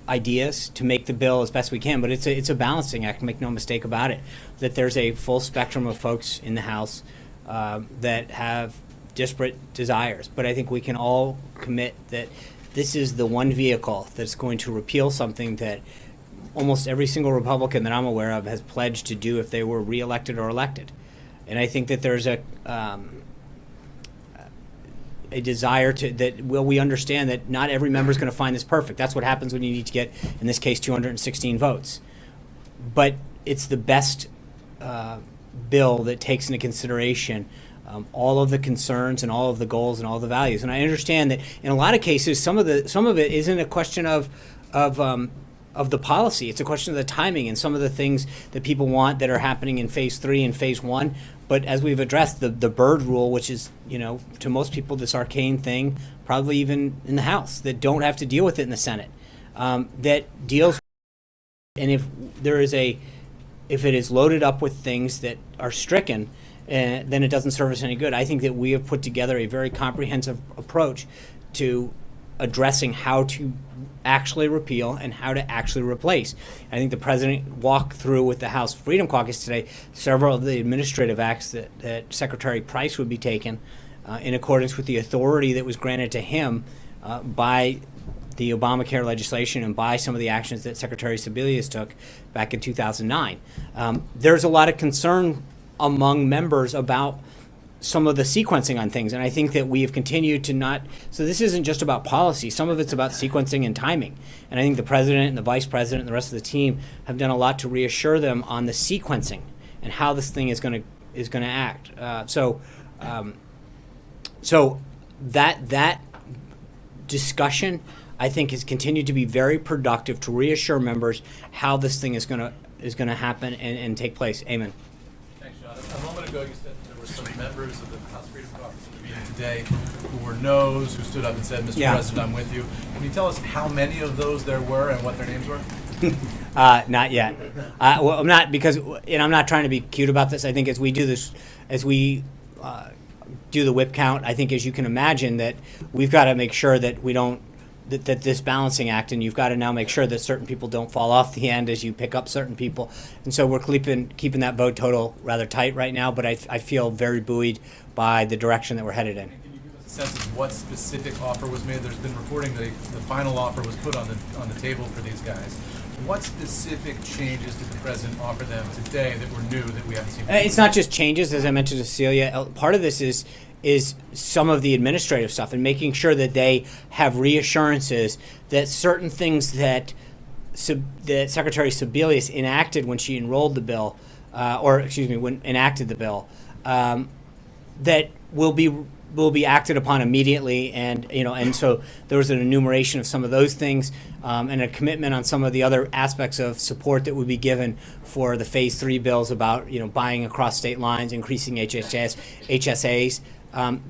ideas, to make the bill as best we can. But it's a balancing act, make no mistake about it, that there's a full spectrum of folks in the House that have disparate desires. But I think we can all commit that this is the one vehicle that's going to repeal something that almost every single Republican that I'm aware of has pledged to do if they were reelected or elected. And I think that there's a desire we understand that not every member is going to find this perfect. That's what happens when you need to get, in this case, 216 votes. But it's the best bill that takes into consideration all of the concerns and all of the goals and all the values. And I understand that in a lot of cases, some of it isn't a question of the policy. It's a question of the timing and some of the things that people want that are happening in phase 3 and phase 1. But as we've addressed, the Byrd rule, which is, to most people this arcane thing, probably even in the House, that don't have to deal with it in the Senate, that deals. And if it is loaded up with things that are stricken, then it doesn't serve us any good. I think that we have put together a very comprehensive approach to addressing how to actually repeal and how to actually replace. I think the president walked through with the House Freedom Caucus today several of the administrative acts that Secretary Price would be taking in accordance with the authority that was granted to him by the Obamacare legislation and by some of the actions that Secretary Sebelius took back in 2009. There's a lot of concern among members about some of the sequencing on things, and I think that we have continued to not. So this isn't just about policy. Some of it's about sequencing and timing. And I think the president and the vice president and the rest of the team have done a lot to reassure them on the sequencing and how this thing is going to act. So that discussion, I think, has continued to be very productive to reassure members how this thing is going to happen and take place. Amen. Thanks, John. A moment ago, you said there were some members of the House Freedom Caucus at the meeting today who were no's, who stood up and said, Mr. President, I'm with you. Can you tell us how many of those there were and what their names were? Not yet. Well, I'm not, because, and I'm not trying to be cute about this. I think as we do this, do the whip count, I think, as you can imagine, that we've got to make sure that we don't, that this balancing act, and you've got to now make sure that certain people don't fall off the end as you pick up certain people. And so we're keeping that vote total rather tight right now, but I feel very buoyed by the direction that we're headed in. Can you give us a sense of what specific offer was made? There's been reporting that the final offer was put on the table for these guys. What specific changes did the president offer them today that were new that we haven't seen before? It's not just changes, as I mentioned to Cecilia. Part of this is some of the administrative stuff and making sure that they have reassurances that certain things that Secretary Sebelius enacted when she enrolled the bill, when enacted the bill, that will be acted upon immediately, and so there was an enumeration of some of those things, and a commitment on some of the other aspects of support that would be given for the Phase 3 bills about buying across state lines, increasing HSAs.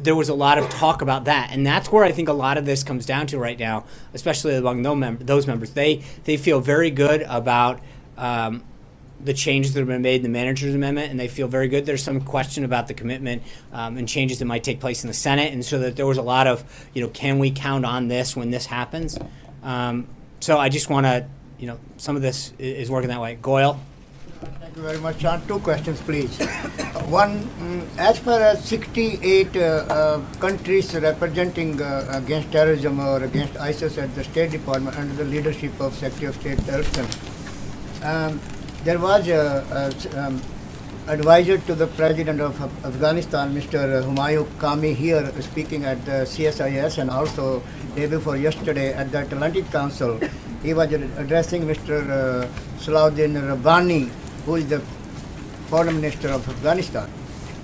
There was a lot of talk about that, and that's where I think a lot of this comes down to right now, especially among those members. They feel very good about the changes that have been made in the manager's amendment, and they feel very good. There's some question about the commitment and changes that might take place in the Senate, and so that there was a lot of, can we count on this when this happens? So I just want to, some of this is working that way. Goyle? Thank you very much, Sean. 2 questions, please. One, as far as 68 countries representing against terrorism or against ISIS at the State Department under the leadership of Secretary of State Tillerson, there was a advisor to the president of Afghanistan, Mr. Humayun Kami, here speaking at the CSIS, and also day before yesterday at the Atlantic Council. He was addressing Mr. Salahuddin Rabbani, who is the foreign minister of Afghanistan.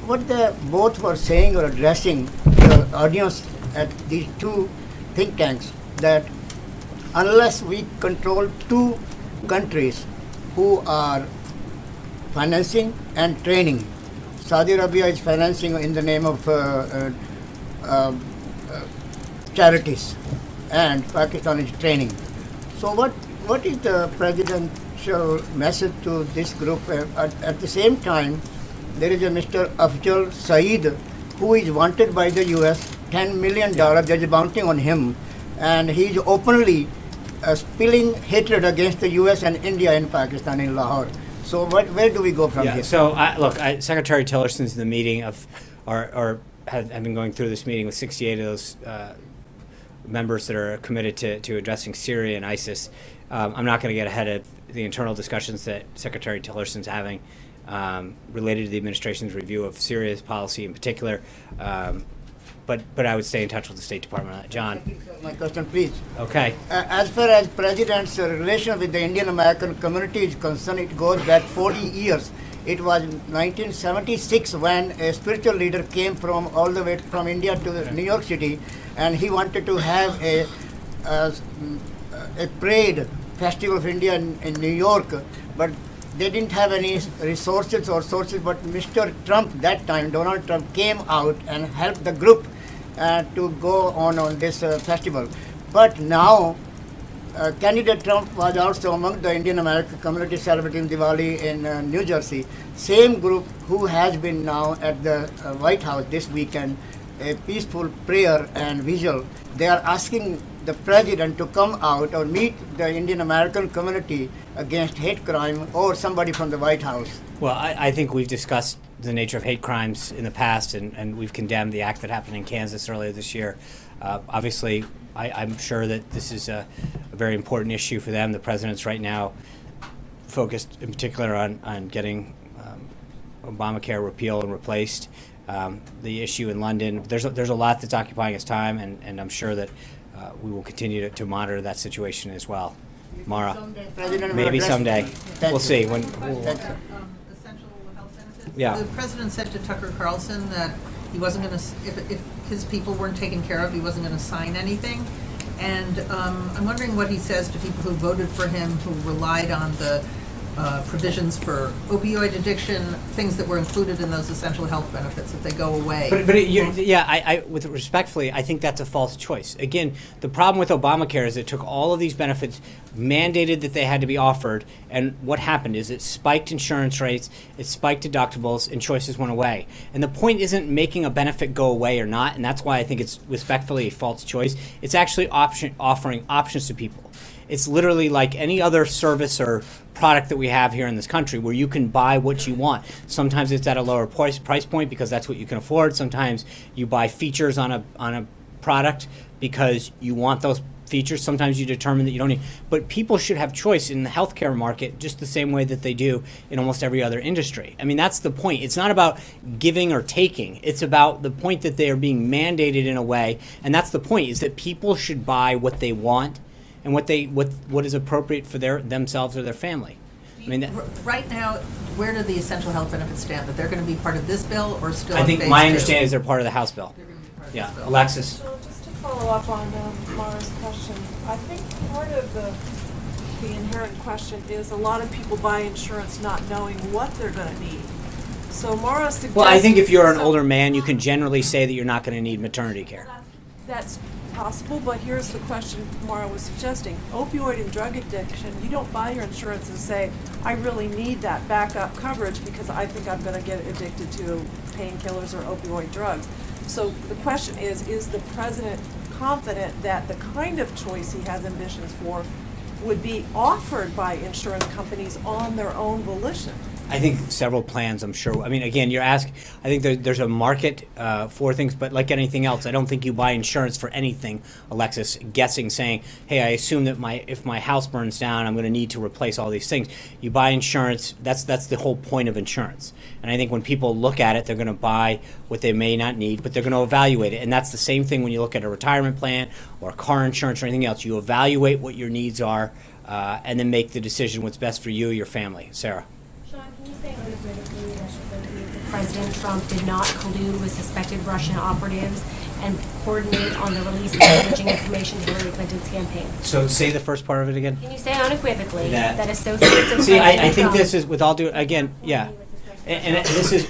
What they both were saying or addressing the audience at these two think tanks, that unless we control two countries who are financing and training. Saudi Arabia is financing in the name of charities, and Pakistan is training. So what is the presidential message to this group? At the same time, there is a Mr. Afjal Saeed who is wanted by the U.S. $10 million. There is a bounty on him, and he is openly spilling hatred against the U.S. and India in Pakistan, in Lahore. So where do we go from here? So Secretary Tillerson's in the meeting of, have been going through this meeting with 68 of those members that are committed to addressing Syria and ISIS. I'm not going to get ahead of the internal discussions that Secretary Tillerson's having related to the administration's review of Syria's policy in particular. But I would stay in touch with the State Department on that. John? My question, please. Okay. As far as President's relation with the Indian American community is concerned, it goes back 40 years. It was 1976 when a spiritual leader came from all the way from India to New York City, and he wanted to have a parade, Festival of India in New York, but they didn't have any resources or sources. But Mr. Trump, that time, Donald Trump, came out and helped the group to go on this festival. But now, candidate Trump was also among the Indian American community celebrating Diwali in New Jersey. Same group who has been now at the White House this weekend, a peaceful prayer and vigil. They are asking the president to come out or meet the Indian American community against hate crime, or somebody from the White House. Well, I think we've discussed the nature of hate crimes in the past, and we've condemned the act that happened in Kansas earlier this year. Obviously, I'm sure that this is a very important issue for them. The president's right now focused in particular on getting Obamacare repealed and replaced. The issue in London, there's a lot that's occupying his time, and I'm sure that we will continue to monitor that situation as well. Mara, maybe someday. We'll see. Essential health benefits. Yeah. The president said to Tucker Carlson that he wasn't going to, if his people weren't taken care of, he wasn't going to sign anything. And I'm wondering what he says to people who voted for him, who relied on the provisions for opioid addiction, things that were included in those essential health benefits, if they go away. With respectfully, I think that's a false choice. Again, the problem with Obamacare is it took all of these benefits, mandated that they had to be offered, and what happened is it spiked insurance rates, it spiked deductibles, and choices went away. And the point isn't making a benefit go away or not, and that's why I think it's respectfully a false choice. It's actually offering options to people. It's literally like any other service or product that we have here in this country, where you can buy what you want. Sometimes it's at a lower price point because that's what you can afford. Sometimes you buy features on a product because you want those features. Sometimes you determine that you don't need. But people should have choice in the healthcare market just the same way that they do in almost every other industry. I mean, that's the point. It's not about giving or taking. It's about the point that they are being mandated in a way, and that's the point, is that people should buy what they want and what is appropriate for themselves or their family. I mean, right now, where do the essential health benefits stand? That they're going to be part of this bill, or still? I think my understanding is they're part of the House bill. They're going to be part of Yeah, this bill. Alexis. So just to follow up on Mara's question, I think part of the inherent question is a lot of people buy insurance not knowing what they're going to need. So Mara suggests. Well, I think if you're an older man, you can generally say that you're not going to need maternity care. That's possible, but here's the question Mara was suggesting. Opioid and drug addiction, you don't buy your insurance and say, I really need that backup coverage because I think I'm going to get addicted to painkillers or opioid drugs. So the question is the president confident that the kind of choice he has ambitions for would be offered by insurance companies on their own volition? I think several plans, I'm sure. I mean, again, you're asking, I think there's a market for things, but like anything else, I don't think you buy insurance for anything, Alexis, guessing, saying, hey, I assume that if my house burns down, I'm going to need to replace all these things. You buy insurance, that's the whole point of insurance. And I think when people look at it, they're going to buy what they may not need, but they're going to evaluate it. And that's the same thing when you look at a retirement plan or car insurance or anything else. You evaluate what your needs are and then make the decision what's best for you or your family. Sarah. President Trump did not collude with suspected Russian operatives and coordinate on the release of damaging information to Hillary Clinton's campaign. So say the first part of it again. Can you say unequivocally That- that associates of See, I President think Trump this is, with all due, again, yeah. And this is,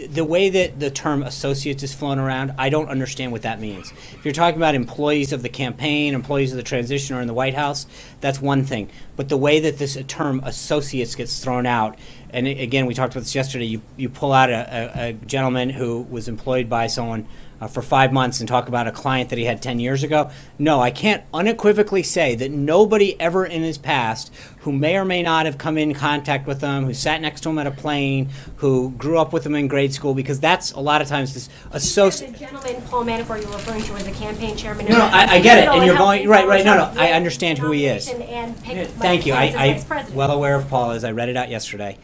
the way that the term associates is flown around, I don't understand what that means. If you're talking about employees of the campaign, employees of the transition, or in the White House, that's one thing. But the way that this term associates gets thrown out, and again, we talked about this yesterday, you pull out a gentleman who was employed by someone for 5 months and talk about a client that he had 10 years ago. No, I can't unequivocally say that nobody ever in his past who may or may not have come in contact with him, who sat next to him at a plane, who grew up with him in grade school, because that's a lot of times this associate. The gentleman, Paul Manafort, you're referring to as a campaign chairman. No, I get it, and you're going, right, no, I understand who he is. And pick Thank you, Mike Pence as I'm vice president. well aware of Paul, as I read it out yesterday.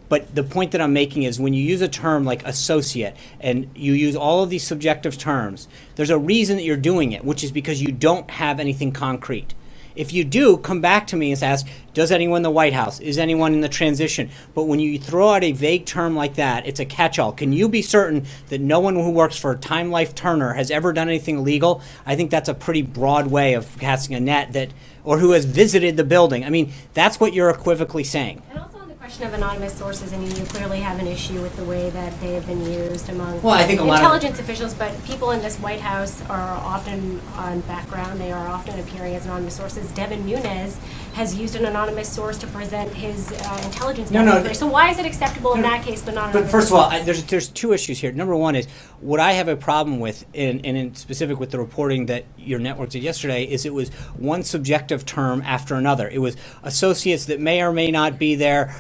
But the point that I'm making is when you use a term like associate and you use all of these subjective terms, there's a reason that you're doing it, which is because you don't have anything concrete. If you do, come back to me and ask, does anyone in the White House? Is anyone in the transition? But when you throw out a vague term like that, it's a catch-all. Can you be certain that no one who works for Time Life Turner has ever done anything illegal? I think that's a pretty broad way of casting a net that, or who has visited the building. I mean, that's what you're equivocally saying. And also on the question of anonymous sources, I mean, you clearly have an issue with the way that they have been used among Well, I think a lot of- intelligence officials, but people in this White House are often on background. They are often appearing as anonymous sources. Devin Nunes has used an anonymous source to present his intelligence. No. So why is it acceptable in that case, but not in But other first of all, cases? there's two issues here. Number one is what I have a problem with, in specific with the reporting that your network did yesterday, is it was one subjective term after another. It was associates that may or may not be there,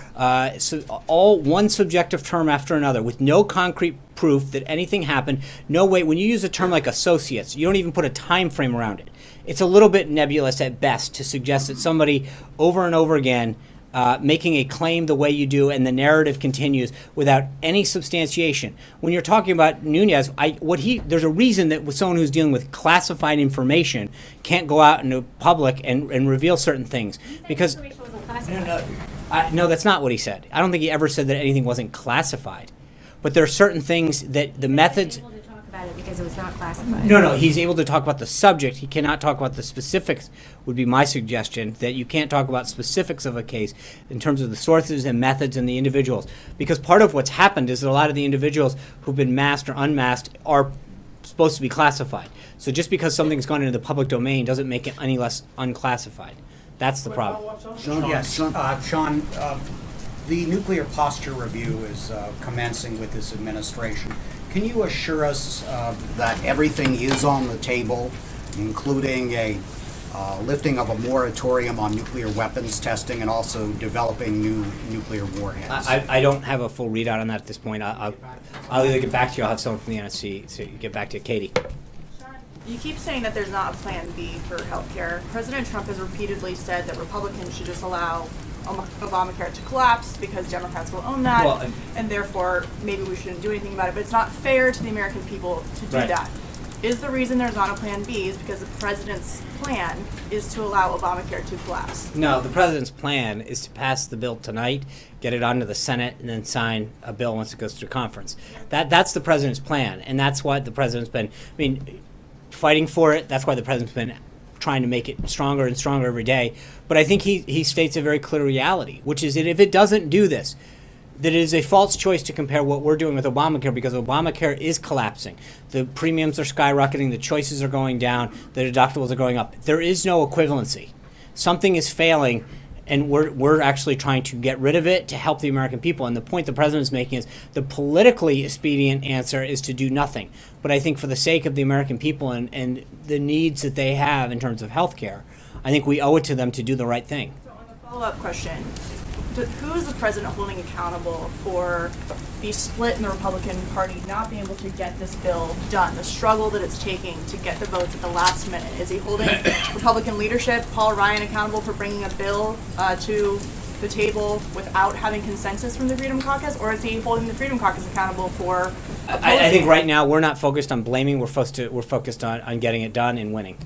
so all one subjective term after another with no concrete proof that anything happened. No way. When you use a term like associates, you don't even put a time frame around it. It's a little bit nebulous at best to suggest that somebody over and over again making a claim the way you do and the narrative continues without any substantiation. When you're talking about Nunes, there's a reason that with someone who's dealing with classified information can't go out into public and reveal certain things because no, that's not what he said. I don't think he ever said that anything wasn't classified. But there are certain things that the methods. Able to talk about it because it was not classified. No, he's able to talk about the subject. He cannot talk about the specifics, would be my suggestion, that you can't talk about specifics of a case in terms of the sources and methods and the individuals. Because part of what's happened is that a lot of the individuals who've been masked or unmasked are supposed to be classified. So just because something's gone into the public domain doesn't make it any less unclassified. That's the problem. Sean, the nuclear posture review is commencing with this administration. Can you assure us that everything is on the table, including a lifting of a moratorium on nuclear weapons testing and also developing new nuclear warheads? I don't have a full readout on that at this point. I'll either get back to you, I'll have someone from the NSC to get back to you. Katie. You keep saying that there's not a plan B for healthcare. President Trump has repeatedly said that Republicans should just allow Obamacare to collapse because Democrats will own that, Well, and therefore maybe we shouldn't do anything about it. But it's not fair to the American people to do Right. that. Is the reason there's not a plan B is because the president's plan is to allow Obamacare to collapse? No, the president's plan is to pass the bill tonight, get it onto the Senate, and then sign a bill once it goes through conference. That's the president's plan, and that's what the president's been, fighting for it. That's why the president's been trying to make it stronger and stronger every day. But I think he states a very clear reality, which is that if it doesn't do this, that it is a false choice to compare what we're doing with Obamacare, because Obamacare is collapsing. The premiums are skyrocketing, the choices are going down, the deductibles are going up. There is no equivalency. Something is failing, and we're actually trying to get rid of it to help the American people. And the point the president is making is the politically expedient answer is to do nothing. But I think for the sake of the American people and the needs that they have in terms of health care, I think we owe it to them to do the right thing. So on the follow-up question, who is the president holding accountable for the split in the Republican Party not being able to get this bill done, the struggle that it's taking to get the votes at the last minute? Is he holding Republican leadership, Paul Ryan, accountable for bringing a bill to the table without having consensus from the Freedom Caucus, or is he holding the Freedom Caucus accountable for opposing? I think right now we're not focused on blaming. We're focused on getting it done and winning.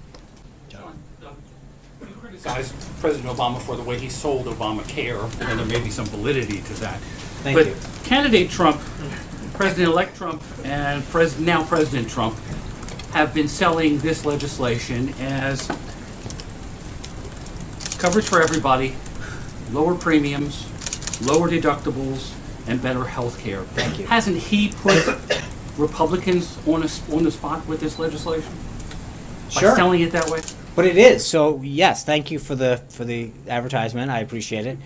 Criticize President Obama for the way he sold Obamacare, and there may be some validity to that. Thank but you. Candidate Trump, President-elect Trump, and now President Trump have been selling this legislation as coverage for everybody, lower premiums, lower deductibles, and better health care. Thank you. Hasn't he put Republicans on the spot with this legislation? Sure. By selling it that way? But it is. So yes, thank you for the advertisement. I appreciate it.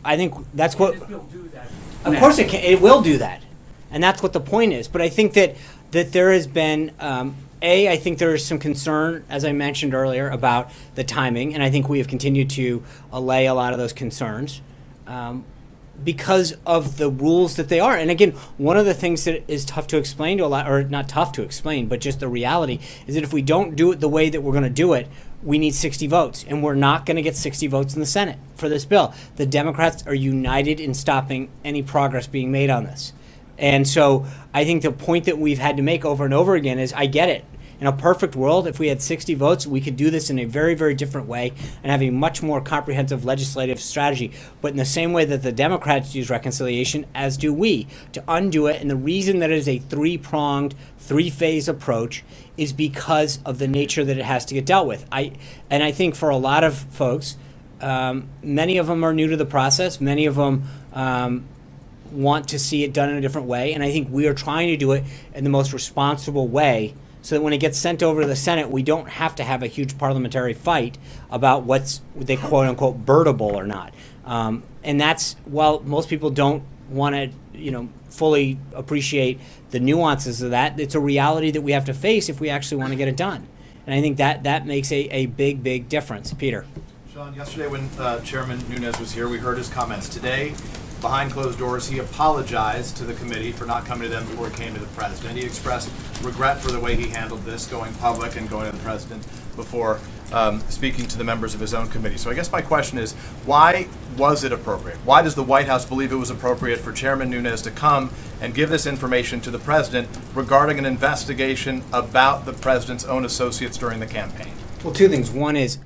I think that's what. Of course it can. It will do that, and that's what the point is. But I think that there has been. I think there is some concern, as I mentioned earlier, about the timing, and I think we have continued to allay a lot of those concerns because of the rules that they are. And again, one of the things that is tough to explain to a lot, or not tough to explain, but just the reality, is that if we don't do it the way that we're going to do it, we need 60 votes, and we're not going to get 60 votes in the Senate for this bill. The Democrats are united in stopping any progress being made on this. And so I think the point that we've had to make over and over again is, I get it. In a perfect world, if we had 60 votes, we could do this in a very, very different way and have a much more comprehensive legislative strategy. But in the same way that the Democrats use reconciliation, as do we, to undo it. And the reason that it is a three-pronged, three-phase approach is because of the nature that it has to get dealt with. I think for a lot of folks, many of them are new to the process. Many of them want to see it done in a different way. And I think we are trying to do it in the most responsible way, so that when it gets sent over to the Senate, we don't have to have a huge parliamentary fight about what's they quote unquote birdable or not. And that's, while most people don't want to, fully appreciate the nuances of that, it's a reality that we have to face if we actually want to get it done. And I think that makes a big, big difference. Peter. Sean, yesterday when Chairman Nunes was here, we heard his comments. Today, behind closed doors, he apologized to the committee for not coming to them before he came to the president. He expressed regret for the way he handled this, going public and going to the president before speaking to the members of his own committee. So I guess my question is, why was it appropriate? Why does the White House believe it was appropriate for Chairman Nunes to come and give this information to the president regarding an investigation about the president's own associates during the campaign? Well, two things. One is,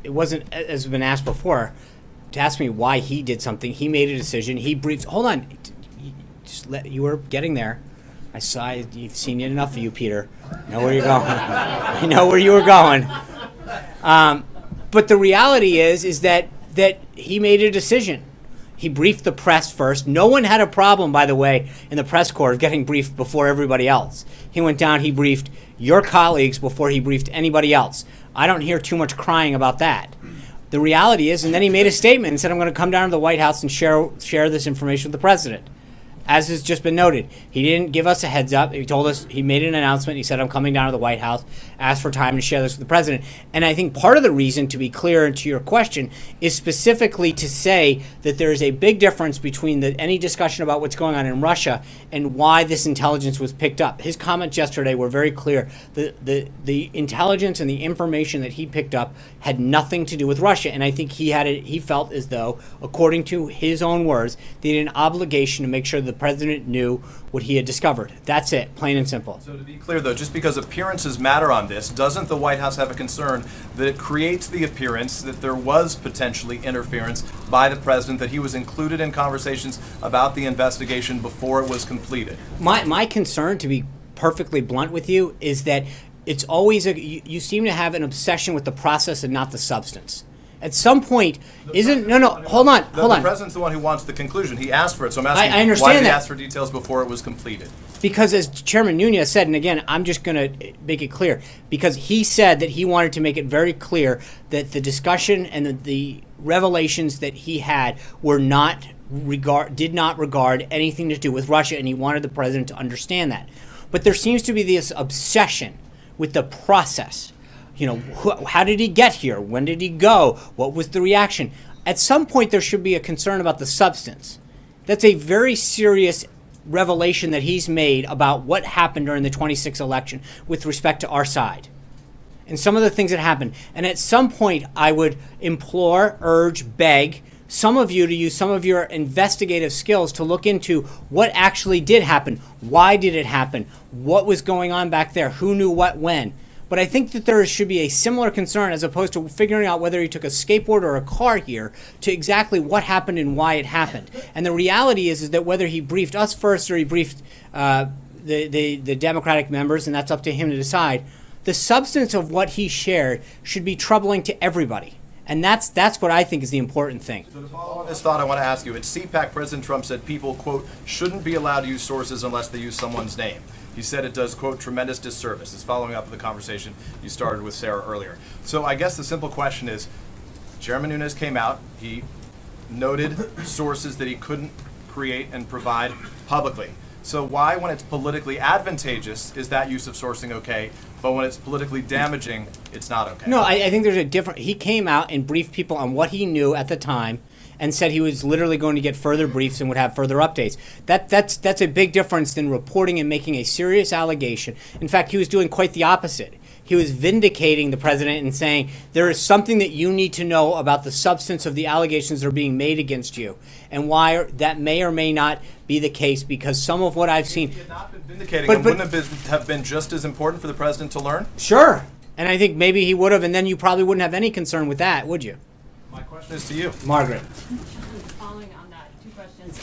it wasn't, as has been asked before, to ask me why he did something. He made a decision. He briefed. Hold on, you were getting there. I saw you've seen enough of you, Peter. I know where you're going. I know where you were going. But the reality is that he made a decision. He briefed the press first. No one had a problem, by the way, in the press corps of getting briefed before everybody else. He went down. He briefed your colleagues before he briefed anybody else. I don't hear too much crying about that. The reality is, and then he made a statement and said, I'm going to come down to the White House and share this information with the president. As has just been noted, he didn't give us a heads up. He told us, he made an announcement. He said, I'm coming down to the White House, asked for time to share this with the president. And I think part of the reason, to be clear to your question, is specifically to say that there is a big difference between any discussion about what's going on in Russia and why this intelligence was picked up. His comments yesterday were very clear. The intelligence and the information that he picked up had nothing to do with Russia. And I think he felt as though, according to his own words, they had an obligation to make sure the president knew what he had discovered. That's it, plain and simple. So to be clear, though, just because appearances matter on this, doesn't the White House have a concern that it creates the appearance that there was potentially interference by the president, that he was included in conversations about the investigation before it was completed? My concern, to be perfectly blunt with you, is that it's always you seem to have an obsession with the process and not the substance. At some point, hold on. The president's the one who wants the conclusion. He asked for it, so I'm asking, I understand why did he that. ask for details before it was completed? Because as Chairman Nunes said, and again, I'm just going to make it clear, because he said that he wanted to make it very clear that the discussion and the revelations that he had did not regard anything to do with Russia, and he wanted the president to understand that. But there seems to be this obsession with the process. How did he get here? When did he go? What was the reaction? at some point there should be a concern about the substance. That's a very serious revelation that he's made about what happened during the 26th election with respect to our side and some of the things that happened. And at some point, I would implore, urge, beg some of you to use some of your investigative skills to look into what actually did happen. Why did it happen? What was going on back there? Who knew what when? But I think that there should be a similar concern as opposed to figuring out whether he took a skateboard or a car here to exactly what happened and why it happened. And the reality is that whether he briefed us first or he briefed the Democratic members, and that's up to him to decide, the substance of what he shared should be troubling to everybody. And that's what I think is the important thing. So to follow on this thought, I want to ask you, at CPAC, President Trump said people, quote, shouldn't be allowed to use sources unless they use someone's name. He said it does, quote, tremendous disservice. It's following up with the conversation you started with Sarah earlier. So I guess the simple question is, Chairman Nunes came out, he noted sources that he couldn't create and provide publicly. So why, when it's politically advantageous, is that use of sourcing okay, but when it's politically damaging, it's not okay? No, I think there's a different... He came out and briefed people on what he knew at the time and said he was literally going to get further briefs and would have further updates. That's a big difference than reporting and making a serious allegation. In fact, he was doing quite the opposite. He was vindicating the president and saying, there is something that you need to know about the substance of the allegations that are being made against you and why that may or may not be the case, because some of what I've seen... If he had not been vindicating, but wouldn't it have been just as important for the president to learn? Sure. And I think maybe he would have, and then you probably wouldn't have any concern with that, would you? My question is to you. Margaret. Following on that, two questions.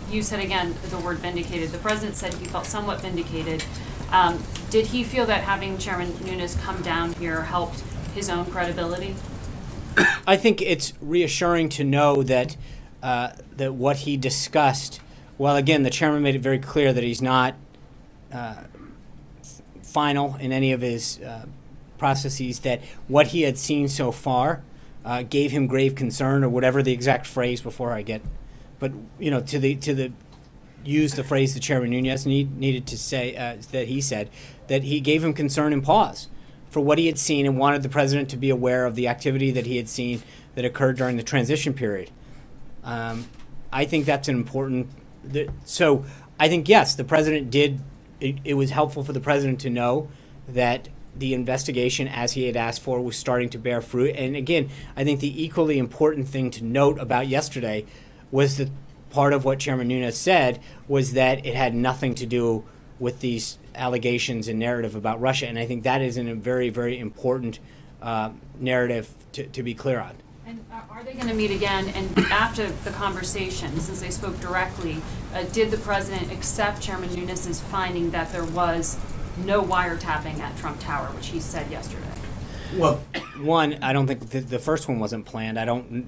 You said again the word vindicated. The president said he felt somewhat vindicated. Did he feel that having Chairman Nunes come down here helped his own credibility? I think it's reassuring to know that that what he discussed, well, again, the chairman made it very clear that he's not final in any of his processes, that what he had seen so far gave him grave concern, or whatever the exact phrase before I get, but use the phrase that Chairman Nunes needed to say, that he said, that he gave him concern and pause for what he had seen and wanted the president to be aware of the activity that he had seen that occurred during the transition period. I think that's an important... So I think, yes, the president did... It was helpful for the president to know that the investigation, as he had asked for, was starting to bear fruit. And again, I think the equally important thing to note about yesterday was that part of what Chairman Nunes said was that it had nothing to do with these allegations and narrative about Russia. And I think that is a very, very important narrative to be clear on. And are they going to meet again? And after the conversation, since they spoke directly, did the president accept Chairman Nunes' finding that there was no wiretapping at Trump Tower, which he said yesterday? Well, one, I don't think the first one wasn't planned.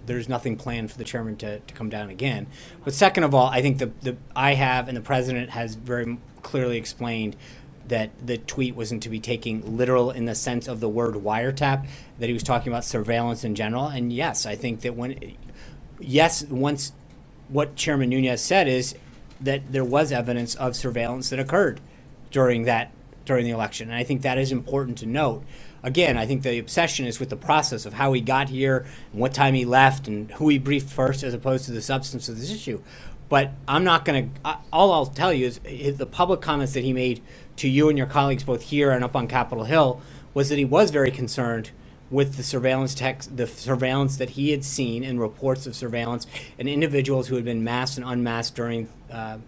There's nothing planned for the chairman to come down again. But second of all, I think I have, and the president has very clearly explained that the tweet wasn't to be taken literal in the sense of the word wiretap, that he was talking about surveillance in general. And yes, I think that once what Chairman Nunes said is that there was evidence of surveillance that occurred during the election. And I think that is important to note. Again, I think the obsession is with the process of how he got here and what time he left and who he briefed first as opposed to the substance of this issue. But I'm not going to, all I'll tell you is the public comments that he made to you and your colleagues both here and up on Capitol Hill was that he was very concerned with the surveillance that he had seen in reports of surveillance and individuals who had been masked and unmasked during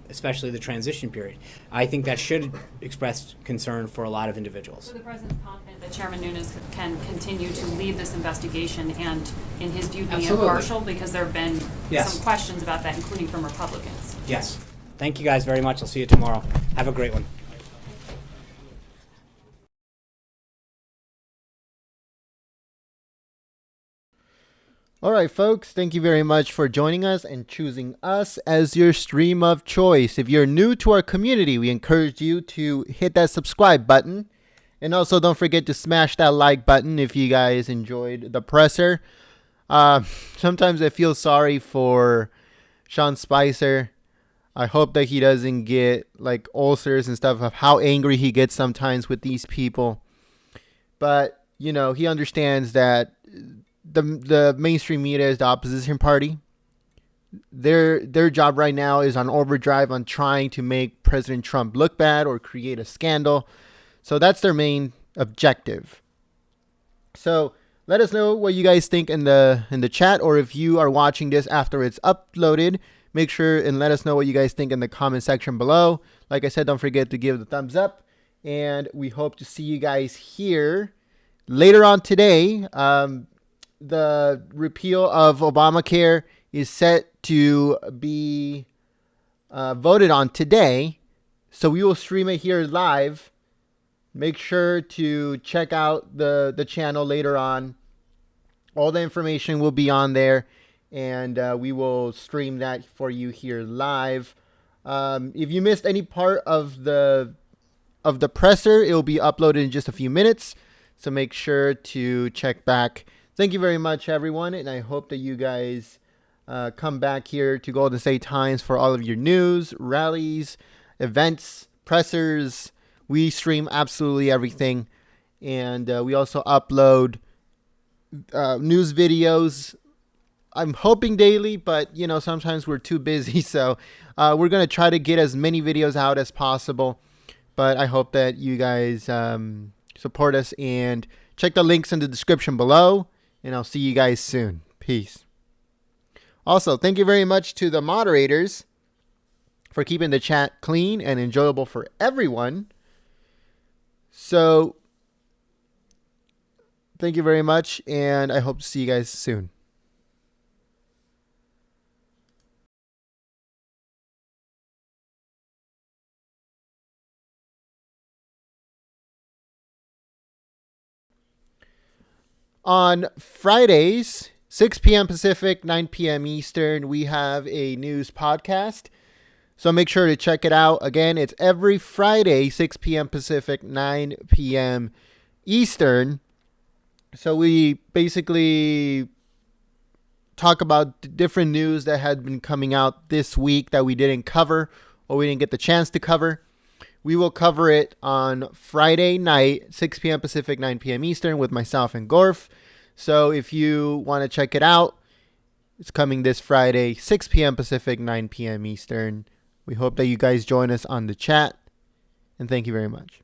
especially the transition period. I think that should express concern for a lot of individuals. So the president's confident that Chairman Nunes can continue to lead this investigation and, in his view, be Absolutely. impartial, because there have been Yes. some questions about that, including from Republicans. Yes. Thank you guys very much. I'll see you tomorrow. Have a great one. All right, folks, thank you very much for joining us and choosing us as your stream of choice. If you're new to our community, we encourage you to hit that subscribe button. And also don't forget to smash that like button if you guys enjoyed the presser. Sometimes I feel sorry for Sean Spicer. I hope that he doesn't get like ulcers and stuff of how angry he gets sometimes with these people. But, you know, he understands that the mainstream media is the opposition party. Their job right now is on overdrive on trying to make President Trump look bad or create a scandal. So that's their main objective. So let us know what you guys think in the chat, or if you are watching this after it's uploaded, make sure and let us know what you guys think in the comment section below. Like I said, don't forget to give the thumbs up, and we hope to see you guys here later on today. The repeal of Obamacare is set to be voted on today, so we will stream it here live. Make sure to check out the channel later on. All the information will be on there, and we will stream that for you here live. If you missed any part of the presser, it will be uploaded in just a few minutes, so make sure to check back. Thank you very much, everyone, and I hope that you guys come back here to Golden State Times for all of your news, rallies, events, pressers. We stream absolutely everything, and we also upload news videos. I'm hoping daily, but sometimes we're too busy, so we're going to try to get as many videos out as possible. But I hope that you guys support us, and check the links in the description below, and I'll see you guys soon. Peace. Also, thank you very much to the moderators for keeping the chat clean and enjoyable for everyone. So, thank you very much, and I hope to see you guys soon. On Fridays, 6 p.m. Pacific, 9 p.m. Eastern, we have a news podcast. So make sure to check it out. Again, it's every Friday, 6 p.m. Pacific, 9 p.m. Eastern. So we basically talk about different news that had been coming out this week that we didn't cover or we didn't get the chance to cover. We will cover it on Friday night, 6 p.m. Pacific, 9 p.m. Eastern with myself and Gorf. So if you want to check it out, it's coming this Friday, 6 p.m. Pacific, 9 p.m. Eastern. We hope that you guys join us on the chat, and thank you very much.